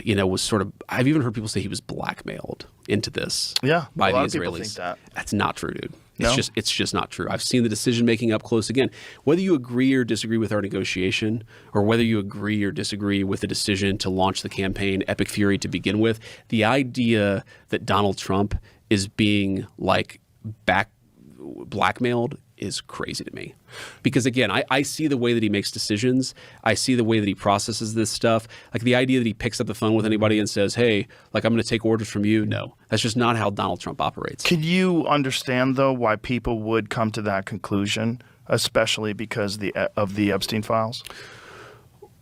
was sort of, I've even heard people say he was blackmailed into this by the Israelis. Think that. That's not true, dude. No? It's just not true. I've seen the decision making up close again. Whether you agree or disagree with our negotiation, or whether you agree or disagree with the decision to launch the campaign Epic Fury to begin with, the idea that Donald Trump is being like blackmailed is crazy to me. Because again, I see the way that he makes decisions. I see the way that he processes this stuff. Like the idea that he picks up the phone with anybody and says, hey, like I'm going to take orders from you. No, that's just not how Donald Trump operates. Can you understand, though, why people would come to that conclusion, especially because of the Epstein files?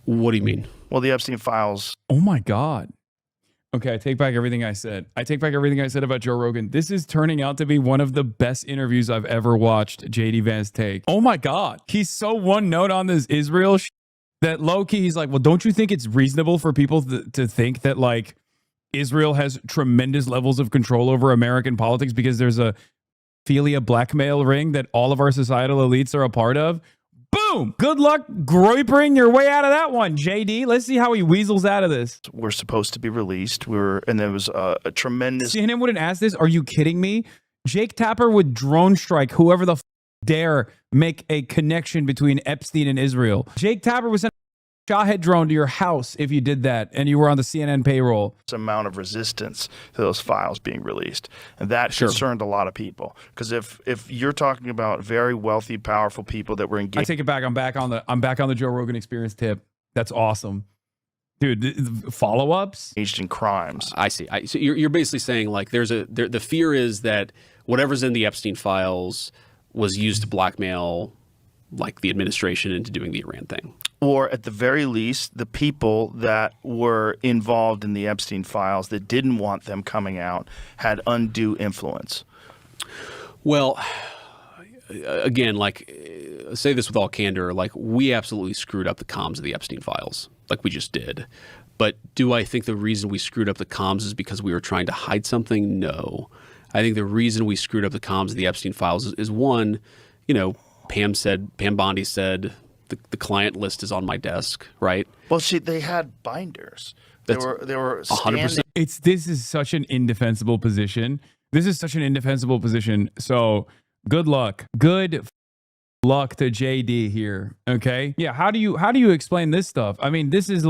What do you mean? Well, the Epstein files. Oh, my God. Okay, I take back everything I said. I take back everything I said about Joe Rogan. This is turning out to be one of the best interviews I've ever watched JD Vance take. Oh my God. He's so one note on this Israel that low-key he's like, well, don't you think it's reasonable for people to think that like Israel has tremendous levels of control over American politics because there's a philia blackmail ring that all of our societal elites are a part of? Boom! Good luck groiping your way out of that one, JD. Let's see how he weasels out of this. Were supposed to be released. And there was a tremendous. CNN wouldn't ask this. Are you kidding me? Jake Tapper would drone strike whoever the dare make a connection between Epstein and Israel. Jake Tapper was sent a Shahed drone to your house if you did that and you were on the CNN payroll. Amount of resistance to those files being released, and that concerned a lot of people. Because if you're talking about very wealthy, powerful people that were engaged, I take it back. I'm back on the Joe Rogan Experience tip. That's awesome, dude. Follow-ups engaged in crimes. I see. So you're basically saying like the fear is that whatever's in the Epstein files was used to blackmail like the administration into doing the Iran thing. Or at the very least, the people that were involved in the Epstein files that didn't want them coming out had undue influence. Well, again, like, say this with all candor, like, we absolutely screwed up the comms of the Epstein files, like we just did. But do I think the reason we screwed up the comms is because we were trying to hide something? No. I think the reason we screwed up the comms of the Epstein files is one, Pam Bondi said the client list is on my desk, right? Well, they had binders. They were 100%. This is such an indefensible position. This is such an indefensible position. So good luck. Good luck to JD here. Okay. Yeah. How do you explain this stuff? I mean, this is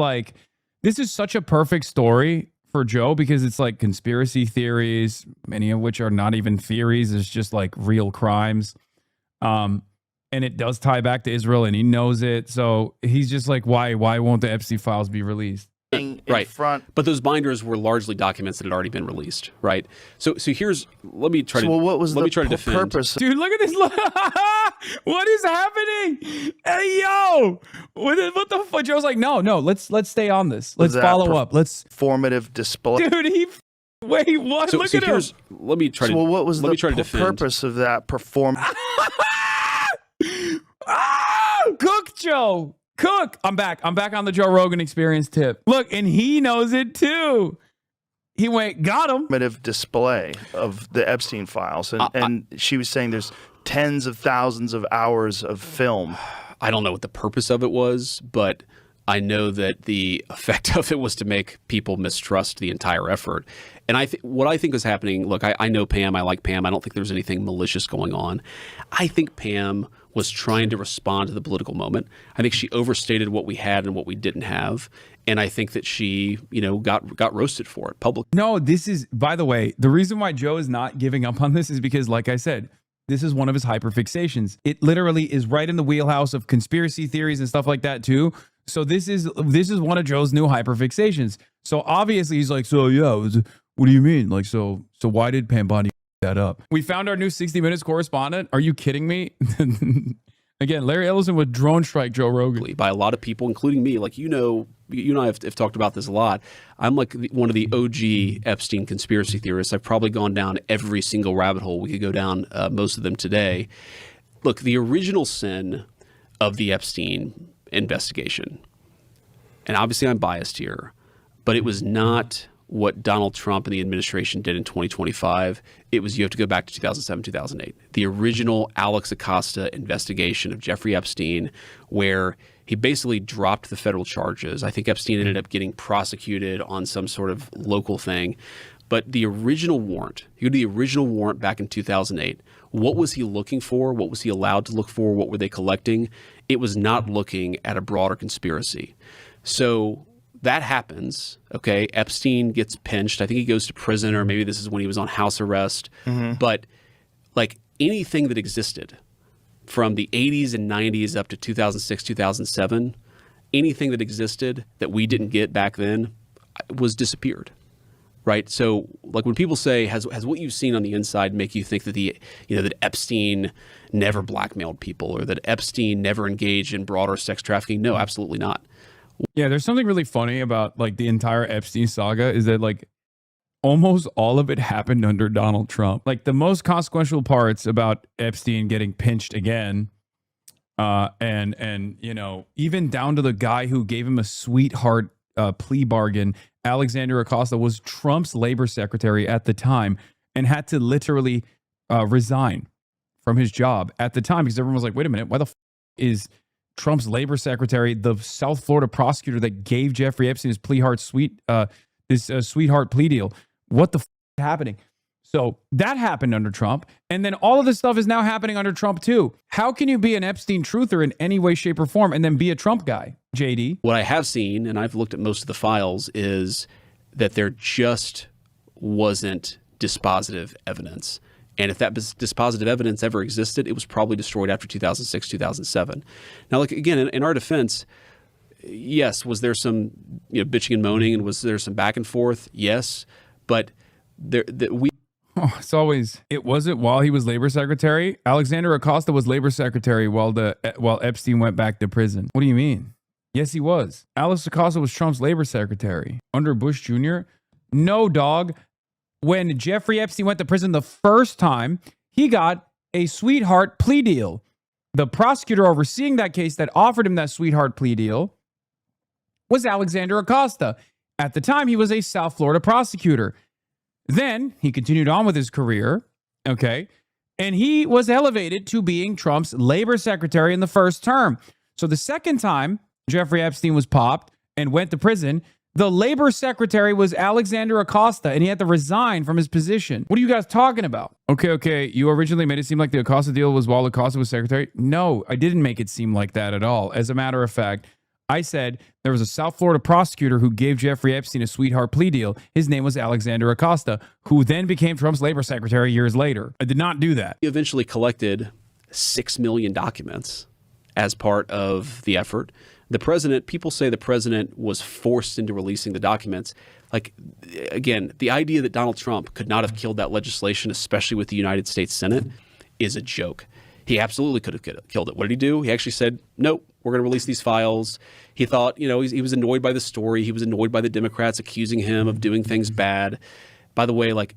such a perfect story for Joe because it's like conspiracy theories, many of which are not even theories. It's just like real crimes. And it does tie back to Israel and he knows it. So he's just like, why won't the Epstein files be released? Right. But those binders were largely documents that had already been released, right? So let me try to what was let the me try to defend. purpose? Dude, look at this. What is happening? Hey, yo. What the fuck? Joe's like, no, let's stay on this. Let's follow up. Let's formative display. Dude, wait, what? Look at him. Let me try to what was the defend. purpose of that performance? Cook, Joe. Cook. I'm back on the Joe Rogan Experience tip. Look, and he knows it too. He got him. Formative display of the Epstein files. And she was saying there's tens of thousands of hours of film. I don't know what the purpose of it was, but I know that the effect of it was to make people mistrust the entire effort. And what I think is happening, look, I know Pam. I like Pam. I don't think there's anything malicious going on. I think Pam was trying to respond to the political moment. I think she overstated what we had and what we didn't have. And I think that she, got roasted for it publicly. No, this is, by the way, the reason why Joe is not giving up on this is because, like I said, this is one of his hyperfixations. It literally is right in the wheelhouse of conspiracy theories and stuff like that too. So this is one of Joe's new hyperfixations. So obviously he's like, so yeah, what do you mean? Like, so why did Pam Bondi that up? We found our new 60 Minutes correspondent. Are you kidding me? Again, Larry Ellison would drone strike Joe Rogan. By a lot of people, including me. Like, you and I have talked about this a lot. I'm like one of the OG Epstein conspiracy theorists. I've probably gone down every single rabbit hole. We could go down most of them today. Look, the original sin of the Epstein investigation, and obviously I'm biased here, but it was not what Donald Trump and the administration did in 2025. It was, you have to go back to 2007, 2008. The original Alex Acosta investigation of Jeffrey Epstein, where he basically dropped the federal charges. I think Epstein ended up getting prosecuted on some sort of local thing. But the original warrant, back in 2008, what was he looking for? What was he allowed to look for? What were they collecting? It was not looking at a broader conspiracy. So that happens, okay? Epstein gets pinched. I think he goes to prison, or maybe this is when he was on house arrest. Mm-hmm. But like anything that existed from the 80s and 90s up to 2006, 2007, anything that existed that we didn't get back then was disappeared, right? So like when people say, has what you've seen on the inside make you think that that Epstein never blackmailed people or that Epstein never engaged in broader sex trafficking? No, absolutely not. Yeah, there's something really funny about like the entire Epstein saga is that like almost all of it happened under Donald Trump. Like the most consequential parts about Epstein getting pinched again, and even down to the guy who gave him a sweetheart plea bargain, Alexander Acosta was Trump's labor secretary at the time and had to literally resign from his job at the time because everyone was like, wait a minute, why the is Trump's labor secretary, the South Florida prosecutor that gave Jeffrey Epstein his sweetheart plea deal? What the is happening? So that happened under Trump. And then all of this stuff is now happening under Trump too. How can you be an Epstein truther in any way, shape, or form and then be a Trump guy, JD? What I have seen, and I've looked at most of the files, is that there just wasn't dispositive evidence. And if that dispositive evidence ever existed, it was probably destroyed after 2006, 2007. Now, like again, in our defense, yes, was there some bitching and moaning, and was there some back and forth? Yes, but it wasn't while he was labor secretary. Alexander Acosta was labor secretary while Epstein went back to prison. What do you mean? Yes, he was. Alex Acosta was Trump's labor secretary under Bush Jr. No, dog. When Jeffrey Epstein went to prison the first time, he got a sweetheart plea deal. The prosecutor overseeing that case that offered him that sweetheart plea deal was Alexander Acosta. At the time, he was a South Florida prosecutor. Then he continued on with his career, okay? And he was elevated to being Trump's labor secretary in the first term. So the second time Jeffrey Epstein was popped and went to prison, the labor secretary was Alexander Acosta, and he had to resign from his position. What are you guys talking about? Okay. You originally made it seem like the Acosta deal was while Acosta was secretary. No, I didn't make it seem like that at all. As a matter of fact, I said there was a South Florida prosecutor who gave Jeffrey Epstein a sweetheart plea deal. His name was Alexander Acosta, who then became Trump's labor secretary years later. I did not do that. He eventually collected 6 million documents as part of the effort. The president, people say the president was forced into releasing the documents. Like, again, the idea that Donald Trump could not have killed that legislation, especially with the United States Senate, is a joke. He absolutely could have killed it. What did he do? He actually said, nope, we're going to release these files. He thought, he was annoyed by the story. He was annoyed by the Democrats accusing him of doing things bad. By the way, like,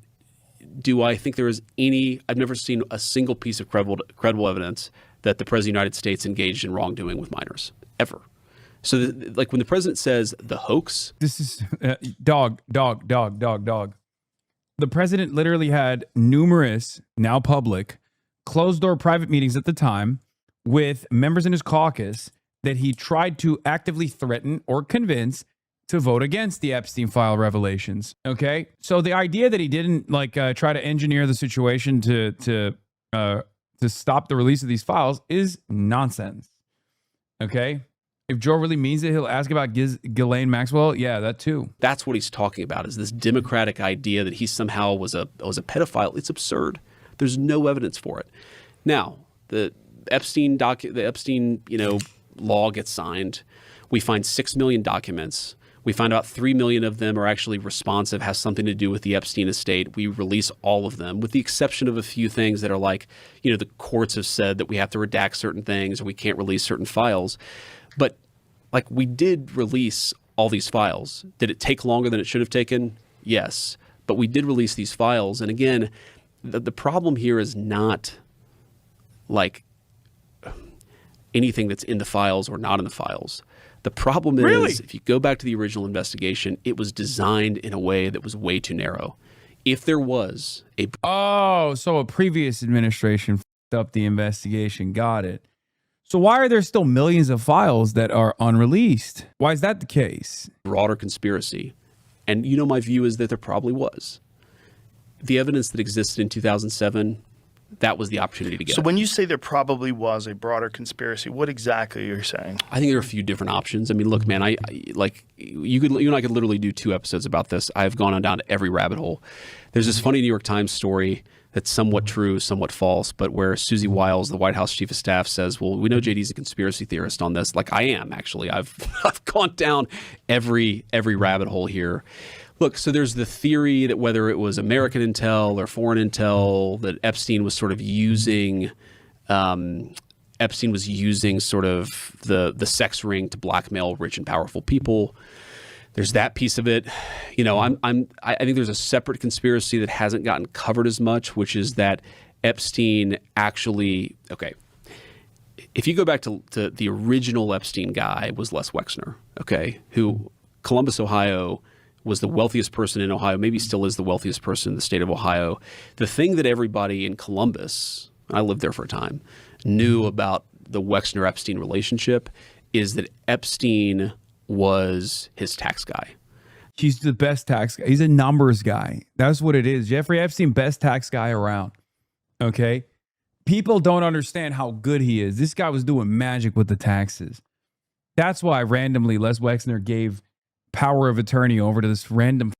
do I think there is I've never seen a single piece of credible evidence that the president of the United States engaged in wrongdoing with minors, ever. So, like, when the president says the hoax. This is dog. The president literally had numerous, now public, closed-door private meetings at the time with members in his caucus that he tried to actively threaten or convince to vote against the Epstein file revelations. Okay? So the idea that he didn't, try to engineer the situation to stop the release of these files is nonsense. Okay? If Joe really means it, he'll ask about Ghislaine Maxwell. Yeah, that too. That's what he's talking about, is this democratic idea that he somehow was a pedophile. It's absurd. There's no evidence for it. Now, the Epstein law gets signed. We find 6 million documents. We find out 3 million of them are actually responsive, has something to do with the Epstein estate. We release all of them, with the exception of a few things that are like, the courts have said that we have to redact certain things or we can't release certain files. But like, we did release all these files. Did it take longer than it should have taken? Yes. But we did release these files. And again, the problem here is not like anything that's in the files or not in the files. The problem is, if you go back to the original investigation, it was designed in a way that was way too narrow. If there was so a previous administration f***ed up the investigation. Got it. So why are there still millions of files that are unreleased? Why is that the case? Broader conspiracy. And my view is that there probably was. The evidence that existed in 2007, that was the opportunity to get. So when you say there probably was a broader conspiracy, what exactly are you saying? I think there are a few different options. I mean, look, man, you and I could literally do 2 episodes about this. I've gone on down to every rabbit hole. There's this funny New York Times story that's somewhat true, somewhat false, but where Susie Wiles, the White House chief of staff, says, well, we know JD's a conspiracy theorist on this. Like, I am, actually. I've gone down every rabbit hole here. Look, so there's the theory that whether it was American intel or foreign intel, that Epstein was sort of using sort of the sex ring to blackmail rich and powerful people. There's that piece of it. I think there's a separate conspiracy that hasn't gotten covered as much, which is that Epstein actually, if you go back to the original Epstein guy was Les Wexner, who Columbus, Ohio, was the wealthiest person in Ohio, maybe still is the wealthiest person in the state of Ohio. The thing that everybody in Columbus, I lived there for a time, knew about the Wexner-Epstein relationship is that Epstein was his tax guy. He's the best tax guy. He's a numbers guy. That's what it is. Jeffrey Epstein, best tax guy around. Okay? People don't understand how good he is. This guy was doing magic with the taxes. That's why randomly Les Wexner gave power of attorney over to this random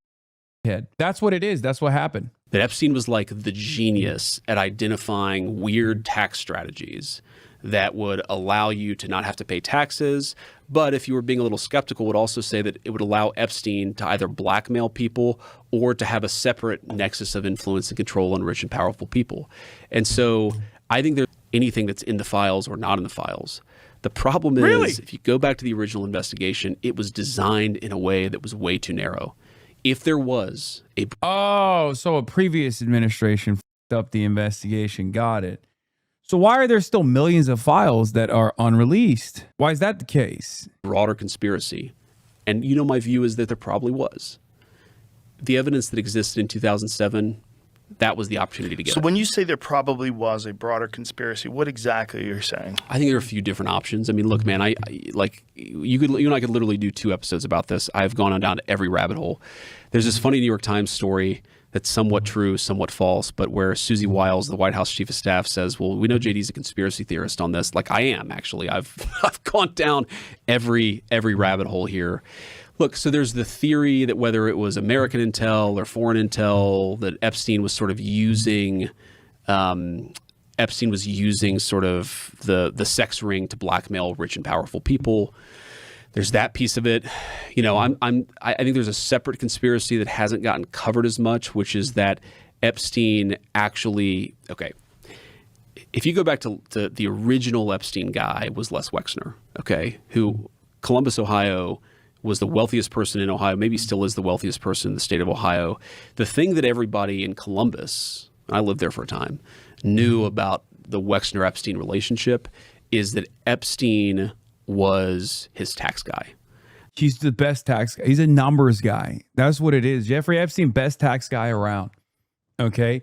head. That's what it is. That's what happened. That Epstein was like the genius at identifying weird tax strategies that would allow you to not have to pay taxes. But if you were being a little skeptical, would also say that it would allow Epstein to either blackmail people or to have a separate nexus of influence and control on rich and powerful people. And so I think there's anything that's in the files or not in the files. The problem is, if you go back to the original investigation, it was designed in a way that was way too narrow. If there was so a previous administration f***ed up the investigation. Got it. So why are there still millions of files that are unreleased? Why is that the case? Broader conspiracy. And my view is that there probably was. The evidence that existed in 2007, that was the opportunity to get So it. when you say there probably was a broader conspiracy, what exactly are you saying? I think there are a few different options. I mean, look, man, I like you and I could literally do 2 episodes about this. I've gone on down every rabbit hole. There's this funny New York Times story that's somewhat true, somewhat false, but where Susie Wiles, the White House chief of staff, says, "Well, we know JD's a conspiracy theorist on this." Like I am actually. I've gone down every rabbit hole here. Look, so there's the theory that whether it was American intel or foreign intel, that Epstein was sort of using sort of the sex ring to blackmail rich and powerful people. There's that piece of it. You know, I think there's a separate conspiracy that hasn't gotten covered as much, which is that Epstein actually, okay, if you go back to the original Epstein guy was Les Wexner, okay, who Columbus, Ohio, was the wealthiest person in Ohio, maybe still is the wealthiest person in the state of Ohio. The thing that everybody in Columbus, I lived there for a time, knew about the Wexner-Epstein relationship is that Epstein was his tax guy. He's the best tax guy. He's a numbers guy. That's what it is. Jeffrey Epstein, best tax guy around. Okay?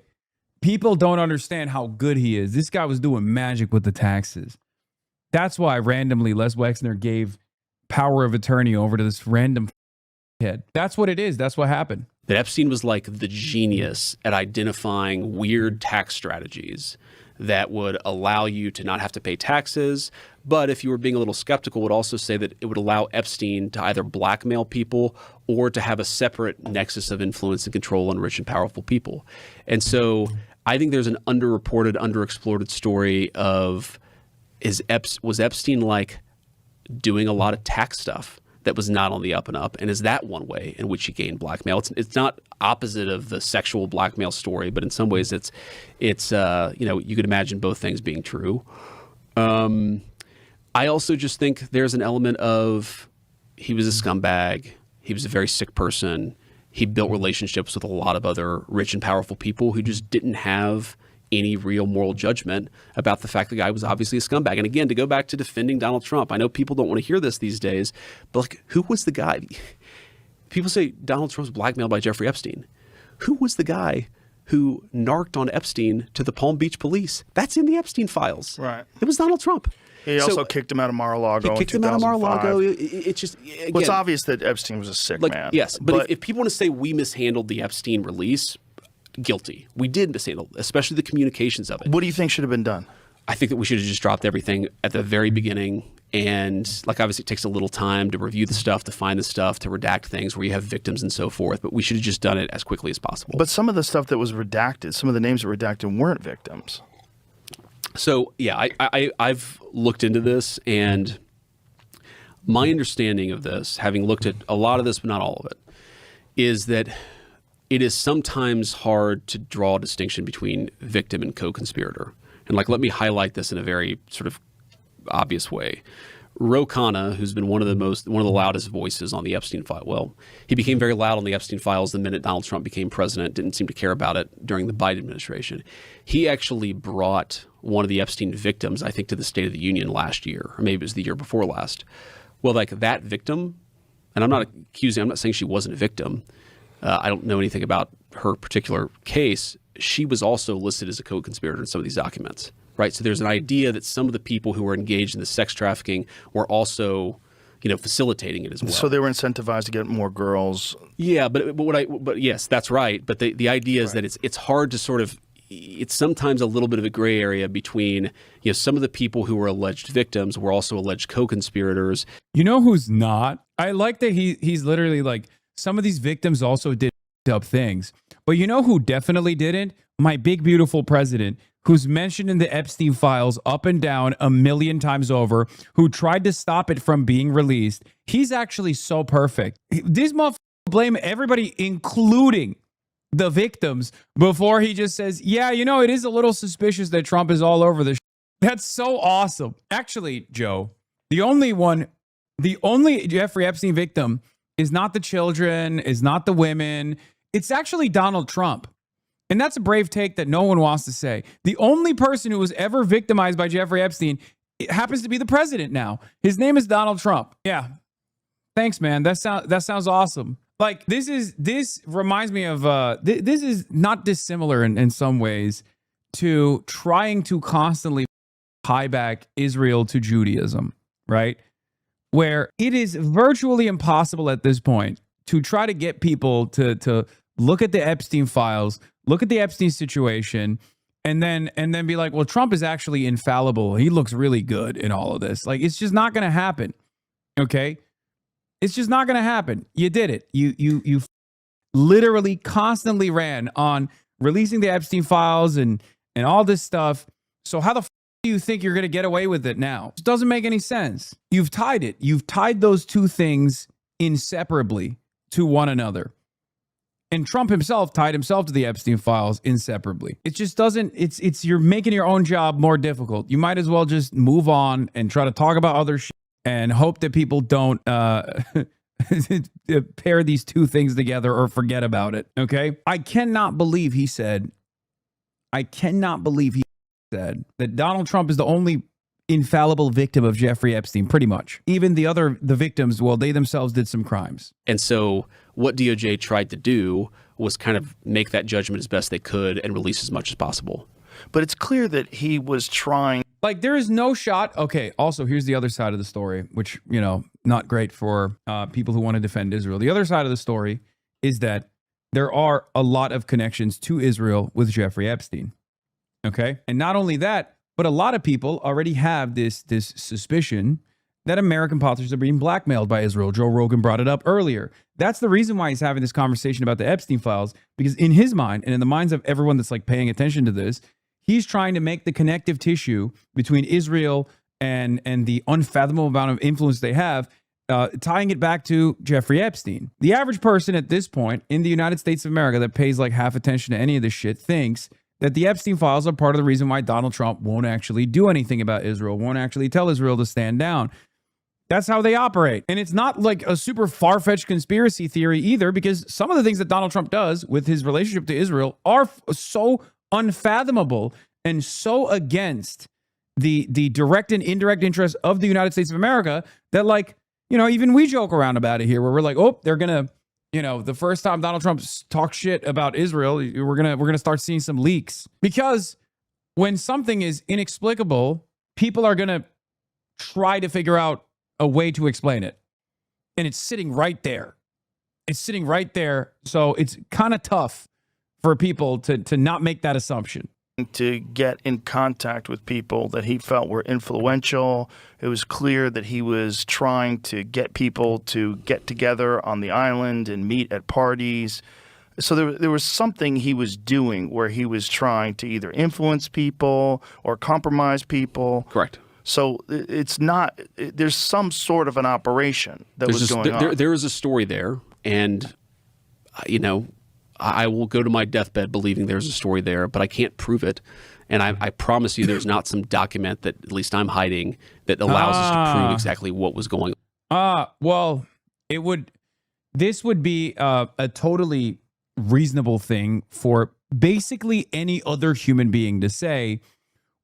People don't understand how good he is. This guy was doing magic with the taxes. That's why randomly Les Wexner gave power of attorney over to this random head. That's what it is. That's what happened. That Epstein was like the genius at identifying weird tax strategies that would allow you to not have to pay taxes. But if you were being a little skeptical, would also say that it would allow Epstein to either blackmail people or to have a separate nexus of influence and control on rich and powerful people. And so I think there's an underreported, underexplored story of was Epstein like doing a lot of tax stuff that was not on the up and up, and is that one way in which he gained blackmail? It's not opposite of the sexual blackmail story, but in some ways it's you know, you could imagine both things being true. I also just think there's an element of he was a scumbag, he was a very sick person, he built relationships with a lot of other rich and powerful people who just didn't have any real moral judgment about the fact the guy was obviously a scumbag. And again, to go back to defending Donald Trump, I know people don't want to hear this these days, but like, who was the guy? People say Donald Trump's blackmailed by Jeffrey Epstein. Who was the guy who narked on Epstein to the Palm Beach police? That's in the Epstein files. Right. It was Donald Trump. He also kicked him out of Mar-a-Lago. He kicked him out of Mar-a-Lago. It's just, again, well, it's obvious that Epstein was a sick man. Yes, but if people want to say we mishandled the Epstein release, guilty. We did mishandle, especially the communications of it. What do you think should have been done? I think that we should have just dropped everything at the very beginning. And like, obviously it takes a little time to review the stuff, to find the stuff, to redact things where you have victims and so forth. But we should have just done it as quickly as possible. But some of the stuff that was redacted, some of the names that were redacted weren't victims. So yeah, I've looked into this, and my understanding of this, having looked at a lot of this, but not all of it, is that it is sometimes hard to draw a distinction between victim and co-conspirator. And like, let me highlight this in a very sort of obvious way. Ro Khanna, who's been one of the loudest voices on the Epstein file. Well, he became very loud on the Epstein files the minute Donald Trump became president, didn't seem to care about it during the Biden administration. He actually brought one of the Epstein victims, I think, to the State of the Union last year, or maybe it was the year before last. Well, like that victim, and I'm not saying she wasn't a victim. I don't know anything about her particular case. She was also listed as a co-conspirator in some of these documents, right? So there's an idea that some of the people who were engaged in the sex trafficking were also, you know, facilitating it as well. So they were incentivized to get more girls. Yeah, but yes, that's right. But the idea is that it's hard to sort of, it's sometimes a little bit of a gray area between, you know, some of the people who were alleged victims were also alleged co-conspirators. You know who's not? I like that he's literally like, some of these victims also did up things. But you know who definitely didn't? My big, beautiful president, who's mentioned in the Epstein files up and down a million times over, who tried to stop it from being released. He's actually so perfect. These motherfuckers blame everybody, including the victims, before he just says, yeah, you know, it is a little suspicious that Trump is all over this. That's so awesome. Actually, Joe, the only Jeffrey Epstein victim is not the children, is not the women. It's actually Donald Trump. And that's a brave take that no one wants to say. The only person who was ever victimized by Jeffrey Epstein happens to be the president now. His name is Donald Trump. Yeah. Thanks, man. That sounds awesome. Like this reminds me of this is not dissimilar in some ways to trying to constantly tie back Israel to Judaism, right? Where it is virtually impossible at this point to try to get people to look at the Epstein files, look at the Epstein situation, and then be like, well, Trump is actually infallible. He looks really good in all of this. Like, it's just not going to happen. Okay? It's just not going to happen. You did it. You literally constantly ran on releasing the Epstein files and all this stuff. So how the do you think you're going to get away with it now? It doesn't make any sense. You've tied it. You've tied those two things inseparably to one another. And Trump himself tied himself to the Epstein files inseparably. It just doesn't, it's you're making your own job more difficult. You might as well just move on and try to talk about other shit and hope that people don't pair these two things together or forget about it. Okay? I cannot believe he said that Donald Trump is the only infallible victim of Jeffrey Epstein, pretty much. Even the victims, well, they themselves did some crimes. And so what DOJ tried to do was kind of make that judgment as best they could and release as much as possible. But it's clear that he was trying. Like, there is no shot. Okay, also, here's the other side of the story, which, not great for people who want to defend Israel. The other side of the story is that there are a lot of connections to Israel with Jeffrey Epstein. Okay? And not only that, but a lot of people already have this suspicion that American politicians are being blackmailed by Israel. Joe Rogan brought it up earlier. That's the reason why he's having this conversation about the Epstein files, because in his mind and in the minds of everyone that's like paying attention to this, he's trying to make the connective tissue between Israel and the unfathomable amount of influence they have, tying it back to Jeffrey Epstein. The average person at this point in the United States of America that pays like half attention to any of this shit thinks that the Epstein files are part of the reason why Donald Trump won't actually do anything about Israel, won't actually tell Israel to stand down. That's how they operate. And it's not like a super far-fetched conspiracy theory either, because some of the things that Donald Trump does with his relationship to Israel are so unfathomable and so against the direct and indirect interests of the United States of America that, like, even we joke around about it here where we're like, oh, they're going to, the first time Donald Trump talks shit about Israel, we're gonna start seeing some leaks. Because when something is inexplicable, people are gonna try to figure out a way to explain it. And it's sitting right there. It's sitting right there. So it's kind of tough for people to not make that assumption. To get in contact with people that he felt were influential. It was clear that he was trying to get people to get together on the island and meet at parties. So there was something he was doing where he was trying to either influence people or compromise people. Correct. So it's not, there's some sort of an operation that was going on. There is a story there, and, I will go to my deathbed believing there's a story there, but I can't prove it. And I promise you there's not some document that at least I'm hiding that allows us to prove exactly what was going on. Well, this would be a totally reasonable thing for basically any other human being to say,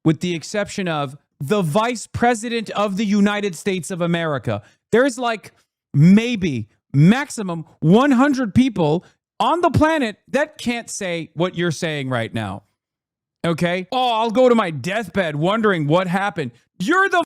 with the exception of the Vice President of the United States of America. There's like maybe maximum 100 people on the planet that can't say what you're saying right now. Okay? Oh, I'll go to my deathbed wondering what happened. You're the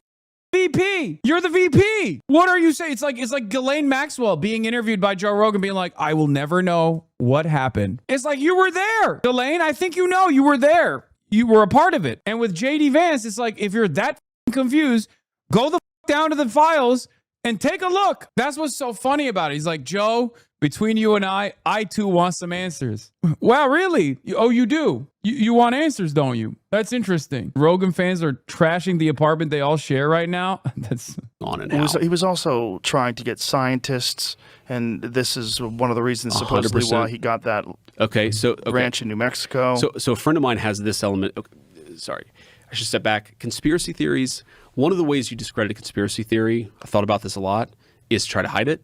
VP. You're the VP. What are you saying? It's like Ghislaine Maxwell being interviewed by Joe Rogan being like, I will never know what happened. It's like, you were there. Ghislaine, I think you were there. You were a part of it. And with JD Vance, it's like, if you're that confused, go the down to the files and take a look. That's what's so funny about it. He's like, Joe, between you and I too want some answers. Wow, really? Oh, you do? You want answers, don't you? That's interesting. Rogan fans are trashing the apartment they all share right now. That's on and out. He was also trying to get scientists, and this is one of the reasons supposedly 100%. Why he got that ranch in New Mexico. So a friend of mine has this element. Okay, sorry, I should step back. Conspiracy theories. One of the ways you discredit a conspiracy theory, I thought about this a lot, is try to hide it.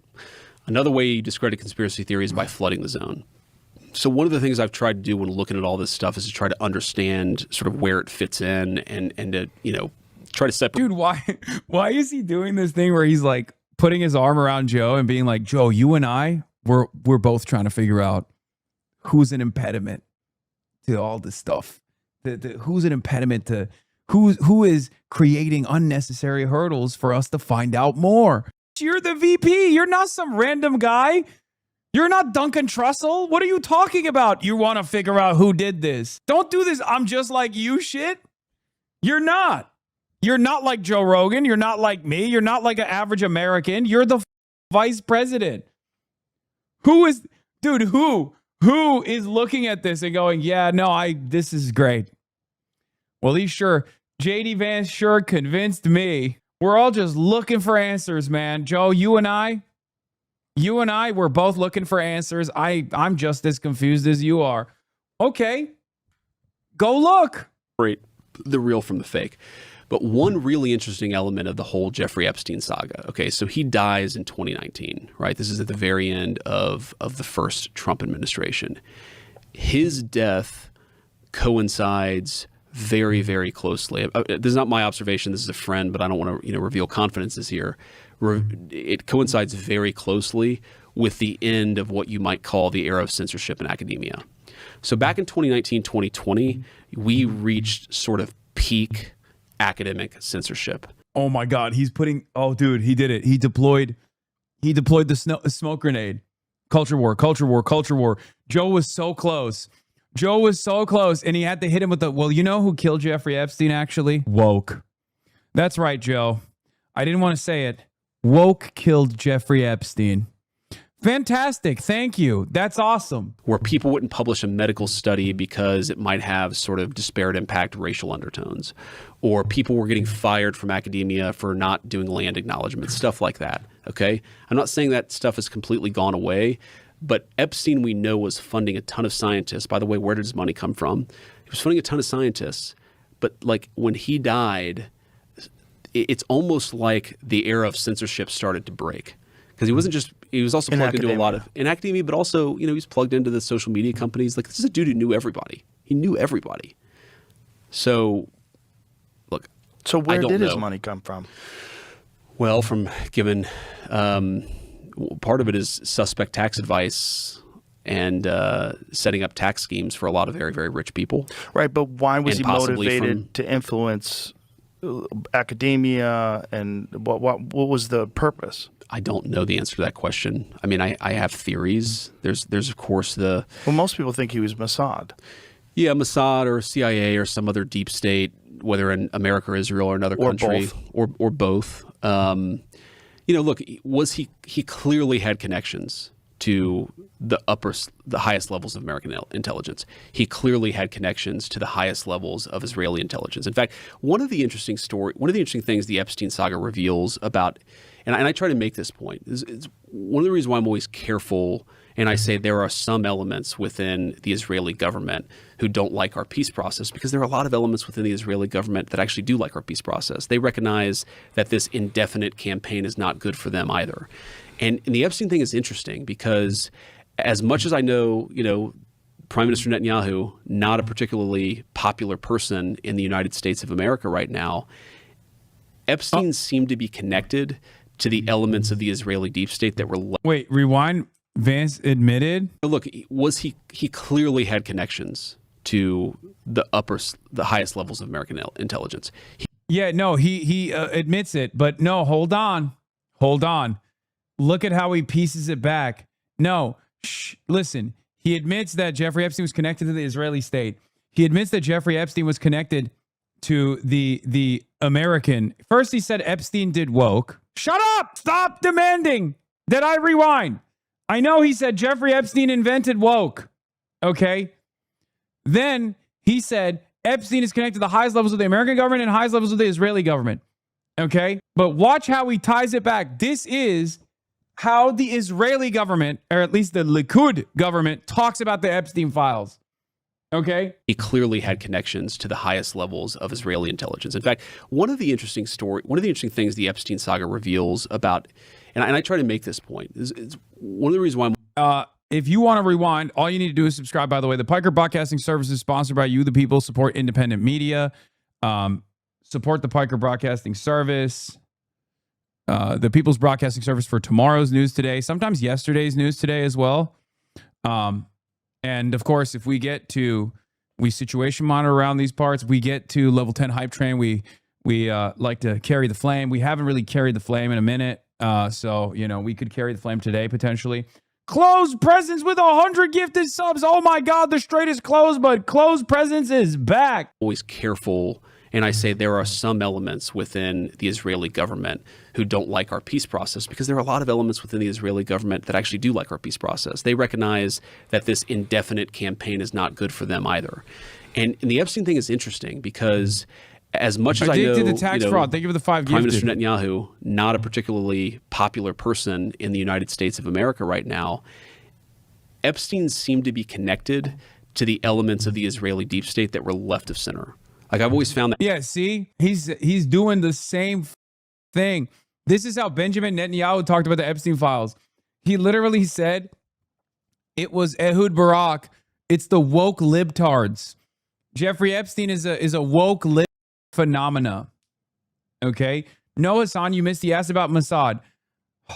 Another way you discredit conspiracy theory is by flooding the zone. So one of the things I've tried to do when looking at all this stuff is to try to understand sort of where it fits in and to, try to separate. Dude, why is he doing this thing where he's like putting his arm around Joe and being like, Joe, you and I, we're both trying to figure out who's an impediment to all this stuff. Who's an impediment to who is creating unnecessary hurdles for us to find out more. You're the VP. You're not some random guy. You're not Duncan Trussell. What are you talking about? You want to figure out who did this. Don't do this. I'm just like you shit. You're not. You're not like Joe Rogan. You're not like me. You're not like an average American. You're the vice president. Who is looking at this and going, yeah, no, this is great. Well, JD Vance sure convinced me. We're all just looking for answers, man. Joe, you and I, we're both looking for answers. I'm just as confused as you are. Okay, go look. Separate the real from the fake. But one really interesting element of the whole Jeffrey Epstein saga. Okay, so he dies in 2019, right? This is at the very end of the first Trump administration. His death coincides very, very closely. This is not my observation. This is a friend, but I don't want to reveal confidences here. It coincides very closely with the end of what you might call the era of censorship in academia. So back in 2019, 2020, we reached sort of peak academic censorship. Oh my God, he did it. He deployed the smoke grenade. Culture war. Joe was so close. And he had to hit him with well, you know who killed Jeffrey Epstein actually? Woke. That's right, Joe. I didn't want to say it. Woke killed Jeffrey Epstein. Fantastic. Thank you. That's awesome. Where people wouldn't publish a medical study because it might have sort of disparate impact racial undertones, or people were getting fired from academia for not doing land acknowledgments, stuff like that. Okay. I'm not saying that stuff has completely gone away, but Epstein, we know, was funding a ton of scientists. By the way, where did his money come from? He was funding a ton of scientists, but like when he died, it's almost like the era of censorship started to break. Because he was also plugged into a lot of in academia, but also, he's plugged into the social media companies. Like, this is a dude who knew everybody. He knew everybody. So, look. So where did his money come from? Well, from given part of it is suspect tax advice and setting up tax schemes for a lot of very, very rich people. Right, but why was he motivated to influence academia, and what was the purpose? I don't know the answer to that question. I mean, I have theories. There's of course Well, most people think he was Mossad. Yeah, Mossad or CIA or some other deep state, whether in America or Israel or another country. Or both. Look, he clearly had connections to the highest levels of American intelligence. He clearly had connections to the highest levels of Israeli intelligence. In fact, one of the interesting things the Epstein saga reveals about, and I try to make this point, is one of the reasons why I'm always careful, and I say there are some elements within the Israeli government who don't like our peace process, because there are a lot of elements within the Israeli government that actually do like our peace process. They recognize that this indefinite campaign is not good for them either. And the Epstein thing is interesting because as much as I know, Prime Minister Netanyahu, not a particularly popular person in the United States of America right now, Epstein seemed to be connected to the elements of the Israeli deep state that were... Wait, rewind. Vance admitted? Look, he clearly had connections to the highest levels of American intelligence. He admits it, but no, hold on. Look at how he pieces it back. No, listen. He admits that Jeffrey Epstein was connected to the Israeli state. He admits that Jeffrey Epstein was connected to the American. First, he said Epstein did woke. Shut up! Stop demanding that I rewind. I know he said Jeffrey Epstein invented woke. Okay. Then he said Epstein is connected to the highest levels of the American government and highest levels of the Israeli government. Okay. But watch how he ties it back. This is how the Israeli government, or at least the Likud government, talks about the Epstein files. Okay. He clearly had connections to the highest levels of Israeli intelligence. In fact, one of the interesting things the Epstein saga reveals about, and I try to make this point, is one of the reasons why if you want to rewind, all you need to do is subscribe. By the way, the Piker Broadcasting Service is sponsored by you, the people. Support independent media. Support the Piker Broadcasting Service. the People's Broadcasting Service for tomorrow's news today, sometimes yesterday's news today as well. And of course, if we situation monitor around these parts, we get to level 10 hype train. We like to carry the flame. We haven't really carried the flame in a minute. So, we could carry the flame today potentially. Closed Presence with 100 gifted subs. Oh my God, the strait is closed, but Closed Presence is back. Always careful. And I say there are some elements within the Israeli government who don't like our peace process, because there are a lot of elements within the Israeli government that actually do like our peace process. They recognize that this indefinite campaign is not good for them either. And the Epstein thing is interesting because as much as I know, the tax fraud. Thank you for the 5 Prime gifted. Minister Netanyahu, not a particularly popular person in the United States of America right now, Epstein seemed to be connected to the elements of the Israeli deep state that were left of center. Like I've always found that. Yeah, see, he's doing the same thing. This is how Benjamin Netanyahu talked about the Epstein files. He literally said it was Ehud Barak. It's the woke libtards. Jeffrey Epstein is a woke lib phenomena. Okay. No, Hasan, you missed. He asked about Mossad.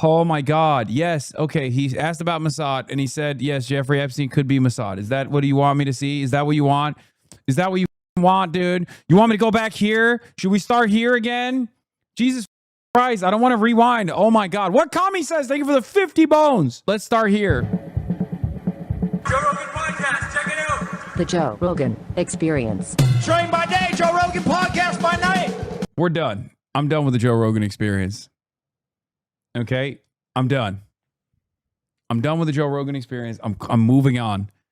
Oh my God. Yes. Okay. He asked about Mossad and he said, yes, Jeffrey Epstein could be Mossad. Is that what you want me to see? Is that what you want? Is that what you want, dude? You want me to go back here? Should we start here again? Jesus Christ, I don't want to rewind. Oh my God. What Kami says, thank you for the 50 bones. Let's start here. Joe Rogan Podcast, check it out. The Joe Rogan Experience. Train by day, Joe Rogan Podcast by night. We're done. I'm done with the Joe Rogan Experience. Okay? I'm done. I'm done with the Joe Rogan Experience. I'm moving on.